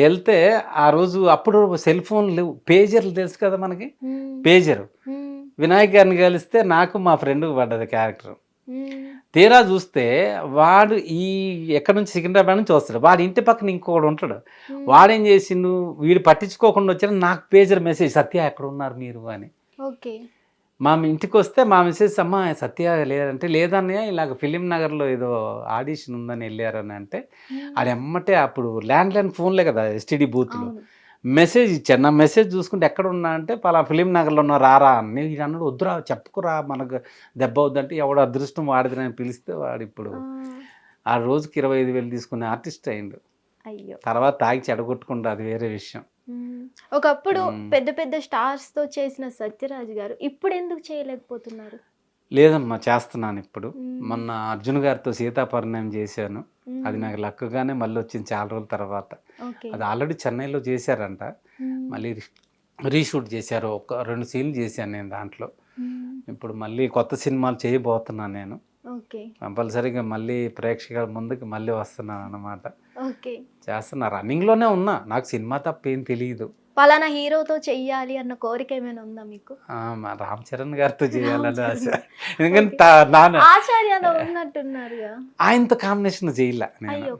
వెళ్తే ఆ రోజు అప్పుడు సెల్ ఫోన్ లేవు, పేజర్లు తెలుసు కదా మనకి, పేజరు. వినాయక్ గారిని కలిస్తే నాకు మా ఫ్రెండ్కి పడ్డది క్యారెక్టర్. తీరా చూస్తే వాడు ఎక్కడి నుంచి, సికింద్రాబాద్ నుంచి వస్తాడు, వాడి ఇంటి పక్కన ఇంకొకడు ఉంటాడు. వాడేం చేసిండు, వీడు పట్టించుకోకుండా వచ్చాడు, నాకు పేజర్ మెసేజ్, సత్య ఎక్కడ ఉన్నారు మీరు అని. మా ఇంటికి వస్తే మా మెసేజ్, అమ్మ సత్య లేదంటే, లేదన్నయ్య ఇలాగ ఫిలిం నగర్లో ఏదో ఆడిషన్ ఉందని వెళ్ళారని అంటే, ఆడెమ్మటే అప్పుడు ల్యాండ్లైన్ ఫోన్లే కదా ఎస్టీడీ బూత్లు, మెసేజ్ ఇచ్చాను. నా మెసేజ్ చూసుకుంటే ఎక్కడ ఉన్నా అంటే, పలా ఫిలిం నగర్లో ఉన్నా రారా అని. ఇది అన్నాడు, వద్దురా చెప్పుకురా మనకు దెబ్బ అవుద్దంటే, ఎవడు అదృష్టం వాడిది అని పిలిస్తే వాడు ఇప్పుడు ఆ రోజుకి 25,000 తీసుకునే ఆర్టిస్ట్ అయ్యిండు. తర్వాత తాగి చెడగొట్టుకుంటా, అది వేరే విషయం. ఒకప్పుడు పెద్ద పెద్ద స్టార్స్ తో చేసిన సత్యరాజ్ గారు ఇప్పుడు ఎందుకు చేయలేకపోతున్నారు? లేదమ్మా, చేస్తున్నాను ఇప్పుడు. మొన్న అర్జున్ గారితో సీతాపరిణయం చేశాను, అది నాకు లక్కగానే మళ్ళీ వచ్చింది చాలా రోజుల తర్వాత. అది ఆల్రెడీ చెన్నైలో చేశారంట, మళ్ళీ రీషూట్ చేశారు, 2 సీన్లు చేశాను నేను దాంట్లో. ఇప్పుడు మళ్ళీ కొత్త సినిమాలు చేయబోతున్నాను నేను, కంపల్సరీగా మళ్ళీ ప్రేక్షకుల ముందుకు మళ్ళీ వస్తున్నాను అన్నమాట. చేస్తున్నా, రన్నింగ్లోనే ఉన్నా, నాకు సినిమా తప్ప ఏం తెలియదు. పలానా హీరోతో చెయ్యాలి అన్న కోరిక ఏమైనా ఉందా మీకు? రామ్ చరణ్ గారితో చేయాలని ఆశ. ఎందుకంటే ఆయనతో కాంబినేషన్ చేయలే నేను,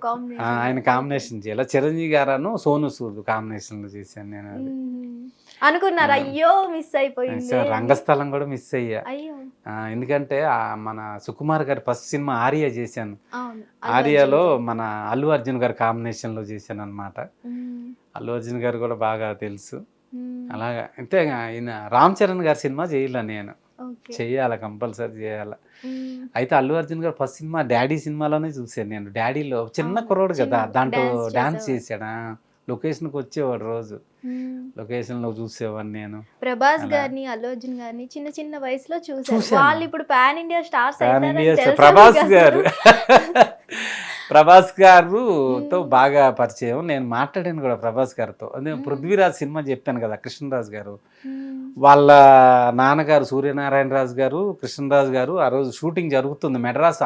ఆయన కాంబినేషన్ చేయాల. చిరంజీవి గారు సోను సూద్ కాంబినేషన్ లో చేశాను నేను. అది అనుకున్నారు, అయ్యో మిస్ అయిపోయింది. రంగస్థలం కూడా మిస్ అయ్యా, ఎందుకంటే మన సుకుమార్ గారి ఫస్ట్ సినిమా ఆర్య చేశాను. ఆర్యలో మన అల్లు అర్జున్ గారి కాంబినేషన్ లో చేశాను అనమాట. అల్లు అర్జున్ గారు కూడా బాగా తెలుసు. అలాగా అంతే. ఈయన రామ్ చరణ్ గారి సినిమా చేయలే నేను. చెయ్యాలి, కంపల్సరీ చేయాలి. అయితే అల్లు అర్జున్ గారు ఫస్ట్ సినిమా డాడీ సినిమాలోనే చూసాను నేను. డాడీలో చిన్న కుర్రోడు కదా, దాంట్లో డాన్స్ చేశాడా, లొకేషన్కి వచ్చేవాడు రోజు, లొకేషన్ లో చూసేవాడిని నేను. ప్రభాస్ గారిని, అల్లు అర్జున్ గారిని చిన్న చిన్న వయసులో చూసాను. వాళ్ళు ఇప్పుడు పాన్ ఇండియా స్టార్స్ అయినారని ప్రభాస్ గారు ప్రభాస్ గారుతో బాగా పరిచయం. నేను మాట్లాడాను కూడా ప్రభాస్ గారితో. అదే పృథ్వీరాజ్ సినిమా చెప్పాను కదా, కృష్ణరాజు గారు వాళ్ళ నాన్నగారు సూర్యనారాయణ రాజు గారు, కృష్ణరాజు గారు ఆ రోజు షూటింగ్ జరుగుతుంది మెడ్రాస్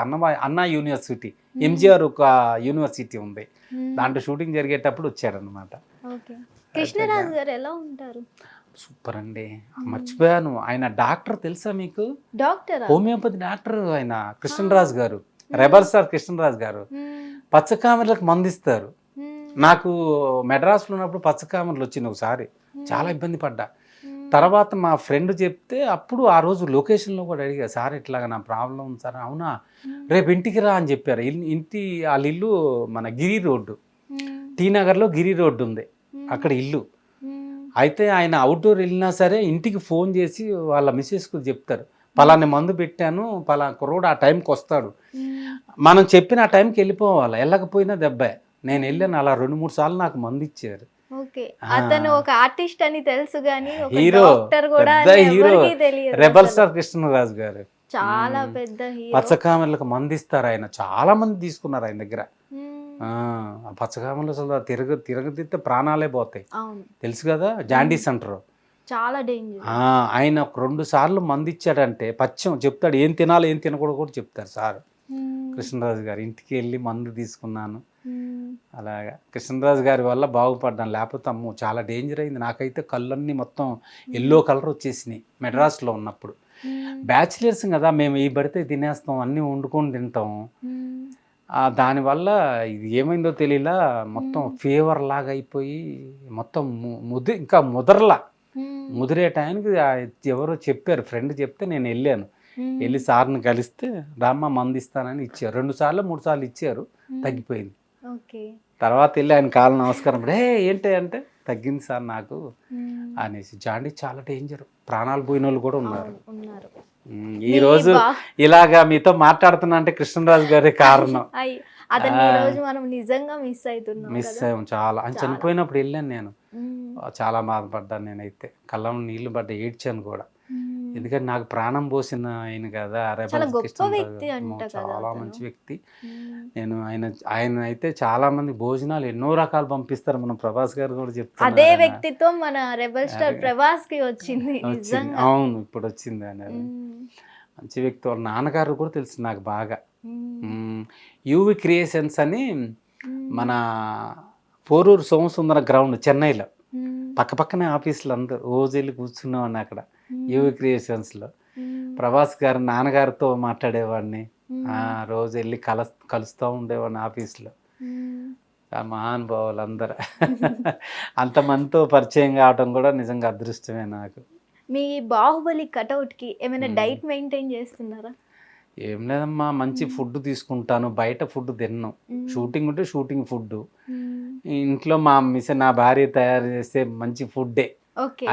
అన్నా యూనివర్సిటీ, ఎంజిఆర్ ఒక యూనివర్సిటీ ఉంది, దాంట్లో షూటింగ్ జరిగేటప్పుడు వచ్చారనమాట. కృష్ణరాజు గారు ఎలా ఉంటారు? సూపర్ అండి. మర్చిపోయాను, ఆయన డాక్టర్ తెలుసా మీకు? డాక్టర్, హోమియోపతి డాక్టర్ ఆయన కృష్ణరాజు గారు. రెబల్ స్టార్ కృష్ణరాజు గారు పచ్చకామెర్లకు మందిస్తారు. నాకు మెడ్రాస్లో ఉన్నప్పుడు పచ్చకామెర్లు వచ్చింది ఒకసారి, చాలా ఇబ్బంది పడ్డా. తర్వాత మా ఫ్రెండ్ చెప్తే అప్పుడు ఆ రోజు లొకేషన్లో కూడా అడిగా, సార్ ఇట్లాగా నా ప్రాబ్లం ఉంది సార్. అవునా, రేపు ఇంటికి రా అని చెప్పారు. ఇంటి వాళ్ళ ఇల్లు మన గిరి రోడ్డు, టీ నగర్లో గిరి రోడ్డు ఉంది, అక్కడ ఇల్లు. అయితే ఆయన అవుట్డోర్ వెళ్ళినా సరే ఇంటికి ఫోన్ చేసి వాళ్ళ మిస్సెస్కు చెప్తారు, పలాని మందు పెట్టాను, పలానా కుర్రోడు ఆ టైంకి వస్తాడు, మనం చెప్పిన ఆ టైంకి వెళ్ళిపోవాలి, వెళ్ళకపోయినా దెబ్బే. నేను వెళ్ళాను అలా 2-3 సార్లు నాకు మందు ఇచ్చారు. అతను ఒక ఆర్టిస్ట్ అని తెలుసు గానీ హీరో, పెద్ద హీరో, రెబల్ స్టార్ కృష్ణరాజు గారు చాలా పెద్ద హీరో. పచ్చకామెర్లకు మందిస్తారు ఆయన, చాలా మంది తీసుకున్నారు ఆయన దగ్గర. పచ్చకామెర్లు అసలు తిరగదిస్తే ప్రాణాలే పోతాయి, తెలుసు కదా, జాండీస్ అంటారు, చాలా డేంజర్. ఆయన 2 సార్లు మంది ఇచ్చాడంటే పచ్చం చెప్తాడు, ఏం తినాలి ఏం తినకూడదు కూడా చెప్తారు సార్. కృష్ణరాజు గారు ఇంటికి వెళ్ళి మందు తీసుకున్నాను. అలాగా కృష్ణరాజు గారి వల్ల బాగుపడ్డాను, లేకపోతే అమ్మో చాలా డేంజర్ అయింది. నాకైతే కళ్ళన్నీ మొత్తం ఎల్లో కలర్ వచ్చేసినాయి మెడ్రాస్లో ఉన్నప్పుడు. బ్యాచిలర్స్ కదా మేము, ఈ పడితే తినేస్తాం, అన్నీ వండుకొని తింటాం. దానివల్ల ఇది ఏమైందో తెలియలా, మొత్తం ఫీవర్ లాగా అయిపోయి మొత్తం ఇంకా ముదిరే టైంకి ఎవరో చెప్పారు, ఫ్రెండ్ చెప్తే నేను వెళ్ళాను. వెళ్ళి సార్ని కలిస్తే రామ్మ మందు ఇస్తానని ఇచ్చారు. 2 సార్లు 3 సార్లు ఇచ్చారు, తగ్గిపోయింది. తర్వాత వెళ్ళి ఆయన కాళ్ళ నమస్కారం, ఏంటి అంటే తగ్గింది సార్ నాకు అనేసి. జాండీ చాలా డేంజర్, ప్రాణాలు పోయిన వాళ్ళు కూడా ఉన్నారు. ఈ రోజు ఇలాగా మీతో మాట్లాడుతున్నా అంటే కృష్ణరాజు గారి కారణం. మిస్ అయ్యాం చాలా. ఆయన చనిపోయినప్పుడు వెళ్ళాను నేను, చాలా బాధపడ్డాను నేనైతే, కళ్ళం నీళ్లు పడ్డా, ఏడ్చాను కూడా. ఎందుకంటే నాకు ప్రాణం పోసిన ఆయన కదా, చాలా మంచి వ్యక్తి. నేను ఆయన అయితే చాలా మంది భోజనాలు ఎన్నో రకాలు పంపిస్తారు. మన ప్రభాస్ గారు కూడా చెప్తారు, అదే వ్యక్తిత్వం మన రెబల్ స్టార్ ప్రభాస్ కి వచ్చింది. అవును, ఇప్పుడు వచ్చింది అనేది. మంచి వ్యక్తి. వాళ్ళ నాన్నగారు కూడా తెలుసు నాకు బాగా. యూవి క్రియేషన్స్ అని మన పోరూరు సోమసుందర గ్రౌండ్ చెన్నైలో, పక్కనే ఆఫీసులు అందరూ రోజు వెళ్ళి కూర్చున్నామని అక్కడ యూవి క్రియేషన్స్లో. ప్రభాస్ గారు నాన్నగారితో మాట్లాడేవాడిని, రోజు వెళ్ళి కలుస్తూ ఉండేవాడిని ఆఫీస్లో. మహానుభావులు అందరూ అంతమందితో పరిచయం కావటం కూడా నిజంగా అదృష్టమే నాకు. మీ బాహుబలి కటౌట్కి ఏమైనా డైట్ మెయింటైన్ చేస్తున్నారా? ఏం లేదమ్మా, మంచి ఫుడ్ తీసుకుంటాను, బయట ఫుడ్ తిన్నాను. షూటింగ్ ఉంటే షూటింగ్ ఫుడ్, ఇంట్లో మా నా భార్య తయారు చేసే మంచి ఫుడ్డే,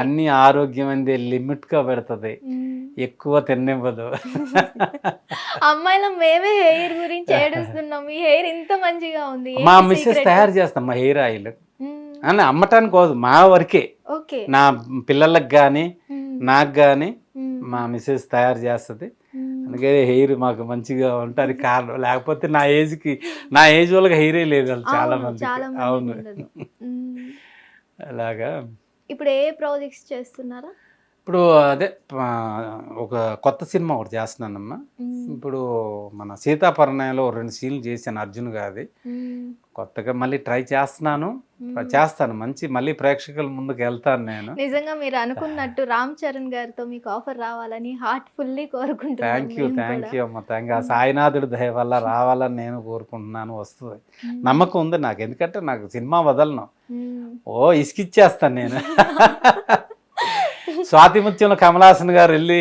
అన్ని ఆరోగ్యమైనది, లిమిట్గా పెడుతుంది, ఎక్కువ తినివ్వదు. అమ్మాయిల మేమే హెయిర్ గురించి ఏడుస్తున్నాం, మీ హెయిర్ ఇంత మంచిగా ఉంది. మా మిస్సెస్ తయారు చేస్తాం మా హెయిర్ ఆయిల్ అని, అమ్మటానికి కాదు, మా వరకే, నా పిల్లలకు కానీ నాకు కానీ మా మిస్సెస్ తయారు చేస్తుంది. అందుకే హెయిర్ మాకు మంచిగా ఉంటుంది కారణం. లేకపోతే నా ఏజ్ వాళ్ళకి హెయిరే లేదు చాలా మంది. అవును, అలాగా. ఇప్పుడు ఏ ప్రాజెక్ట్స్ చేస్తున్నారా? ఇప్పుడు అదే ఒక కొత్త సినిమా ఒకటి చేస్తున్నానమ్మా. ఇప్పుడు మన సీతాపరణయంలో 2 సీన్లు చేశాను అర్జున్ గారి. కొత్తగా మళ్ళీ ట్రై చేస్తాను, మంచి మళ్ళీ ప్రేక్షకుల ముందుకు వెళ్తాను నేను. నిజంగా మీరు అనుకున్నట్టు రామ్ చరణ్ గారితో మీకు ఆఫర్ రావాలని హార్ట్ఫుల్లీ కోరుకుంటున్నాను. థ్యాంక్ యూ అమ్మ, థ్యాంక్ యూ. ఆ సాయినాథుడి దయ వల్ల రావాలని నేను కోరుకుంటున్నాను. వస్తుంది, నమ్మకం ఉంది నాకు. ఎందుకంటే నాకు సినిమా వదలను, ఇసుకిచ్చేస్తాను నేను. స్వాతి ముత్యంలో కమలాసన్ గారు వెళ్ళి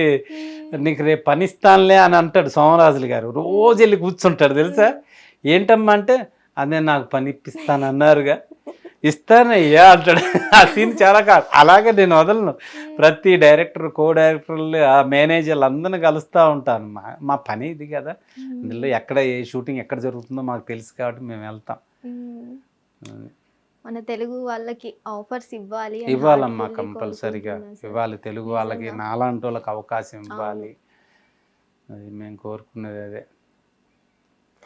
నీకు రేపు పనిస్తానులే అని అంటాడు సోమరాజులు గారు. రోజు వెళ్ళి కూర్చుంటాడు తెలుసా. ఏంటమ్మా అంటే, అదే నాకు పని ఇప్పిస్తాను అన్నారుగా, ఇస్తానయ్యా అంటాడు. ఆ సీన్ చాలా కాదు. అలాగే నేను వదలను. ప్రతి డైరెక్టర్, కో డైరెక్టర్లు, ఆ మేనేజర్లు అందరిని కలుస్తూ ఉంటాను. మా పని ఇది కదా. ఇందులో ఎక్కడ ఏ షూటింగ్ ఎక్కడ జరుగుతుందో మాకు తెలుసు కాబట్టి మేము వెళ్తాం. మన తెలుగు వాళ్ళకి ఆఫర్స్ ఇవ్వాలి, ఇవ్వాలమ్మా, కంపల్సరిగా ఇవ్వాలి. తెలుగు వాళ్ళకి, నాలాంటి వాళ్ళకి అవకాశం ఇవ్వాలి. అది మేము కోరుకునేది అదే.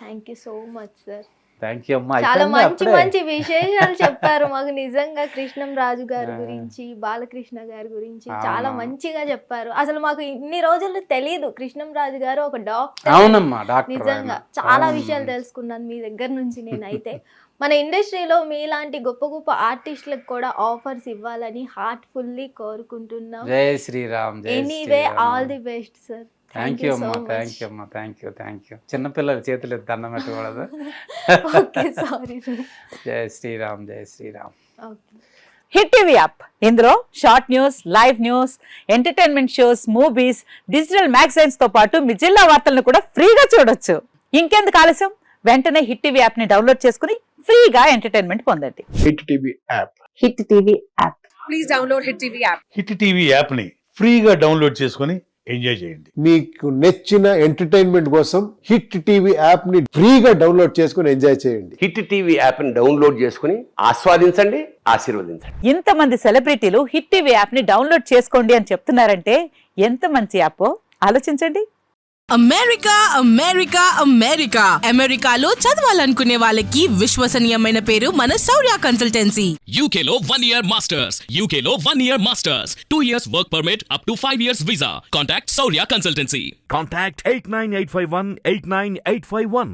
Thank you so much sir. Thank you అమ్మా. చాలా మంచి మంచి విశేషాలు చెప్పారు మాకు. నిజంగా కృష్ణం రాజు గారి గురించి, బాలకృష్ణ గారి గురించి చాలా మంచిగా చెప్పారు. అసలు మాకు ఇన్ని రోజులు తెలియదు కృష్ణం రాజు గారు ఒక డాక్టర్. అవునమ్మా, డాక్టర్. నిజంగా చాలా విషయాలు తెలుసుకున్నాను మీ దగ్గర నుంచి నేనైతే. మన ఇండస్ట్రీలో మీలాంటి గొప్ప గొప్ప ఆర్టిస్టులకు కూడా ఆఫర్స్ ఇవ్వాలని హార్ట్ఫుల్లీ కోరుకుంటున్నాం. Jai Shriram. Anyway all the best sir. Thank you అమ్మా. థ్యాంక్ యూ అమ్మా. Thank you. చిన్నపిల్లల చేతులు దండం పెట్టకూడదు. Sorry. Jai Shriram. Jai Shriram. Hit TV app, ఇందులో short news, live news, entertainment shows, movies, digital magazines తో పాటు మీ జిల్లా వార్తలను కూడా ఫ్రీగా చూడొచ్చు. ఇంకెందుకు ఆలస్యం, వెంటనే హిట్ టీవీ యాప్ ని డౌన్లోడ్ చేసుకుని ఫ్రీగా ఎంటర్టైన్మెంట్ పొందండి. Hit TV app. Hit TV app. Please download hit TV app. Hit TV app ని ఫ్రీగా డౌన్లోడ్ చేసుకొని ఎంజాయ్ చేయండి. మీకు నచ్చిన ఎంటర్టైన్మెంట్ కోసం హిట్ టీవీ యాప్ ని ఫ్రీగా డౌన్లోడ్ చేసుకుని ఎంజాయ్ చేయండి. హిట్ టీవీ యాప్ ని డౌన్లోడ్ చేసుకుని ఆస్వాదించండి, ఆశీర్వదించండి. ఇంతమంది సెలబ్రిటీలు హిట్ టీవీ యాప్ ని డౌన్లోడ్ చేసుకోండి అని చెప్తున్నారంటే ఎంత మంచి యాప్ ఆలోచించండి. అమెరికా అమెరికా అమెరికా అమెరికాలో చదవాలనుకునే వాళ్ళకి విశ్వసనీయమైన పేరు మన శౌర్య కన్సల్టెన్సీ. UK లో 1 year masters. UK లో 1 year masters. 2 years work permit up to 5 years visa. Contact Saurya Consultancy. Contact 89851 89851.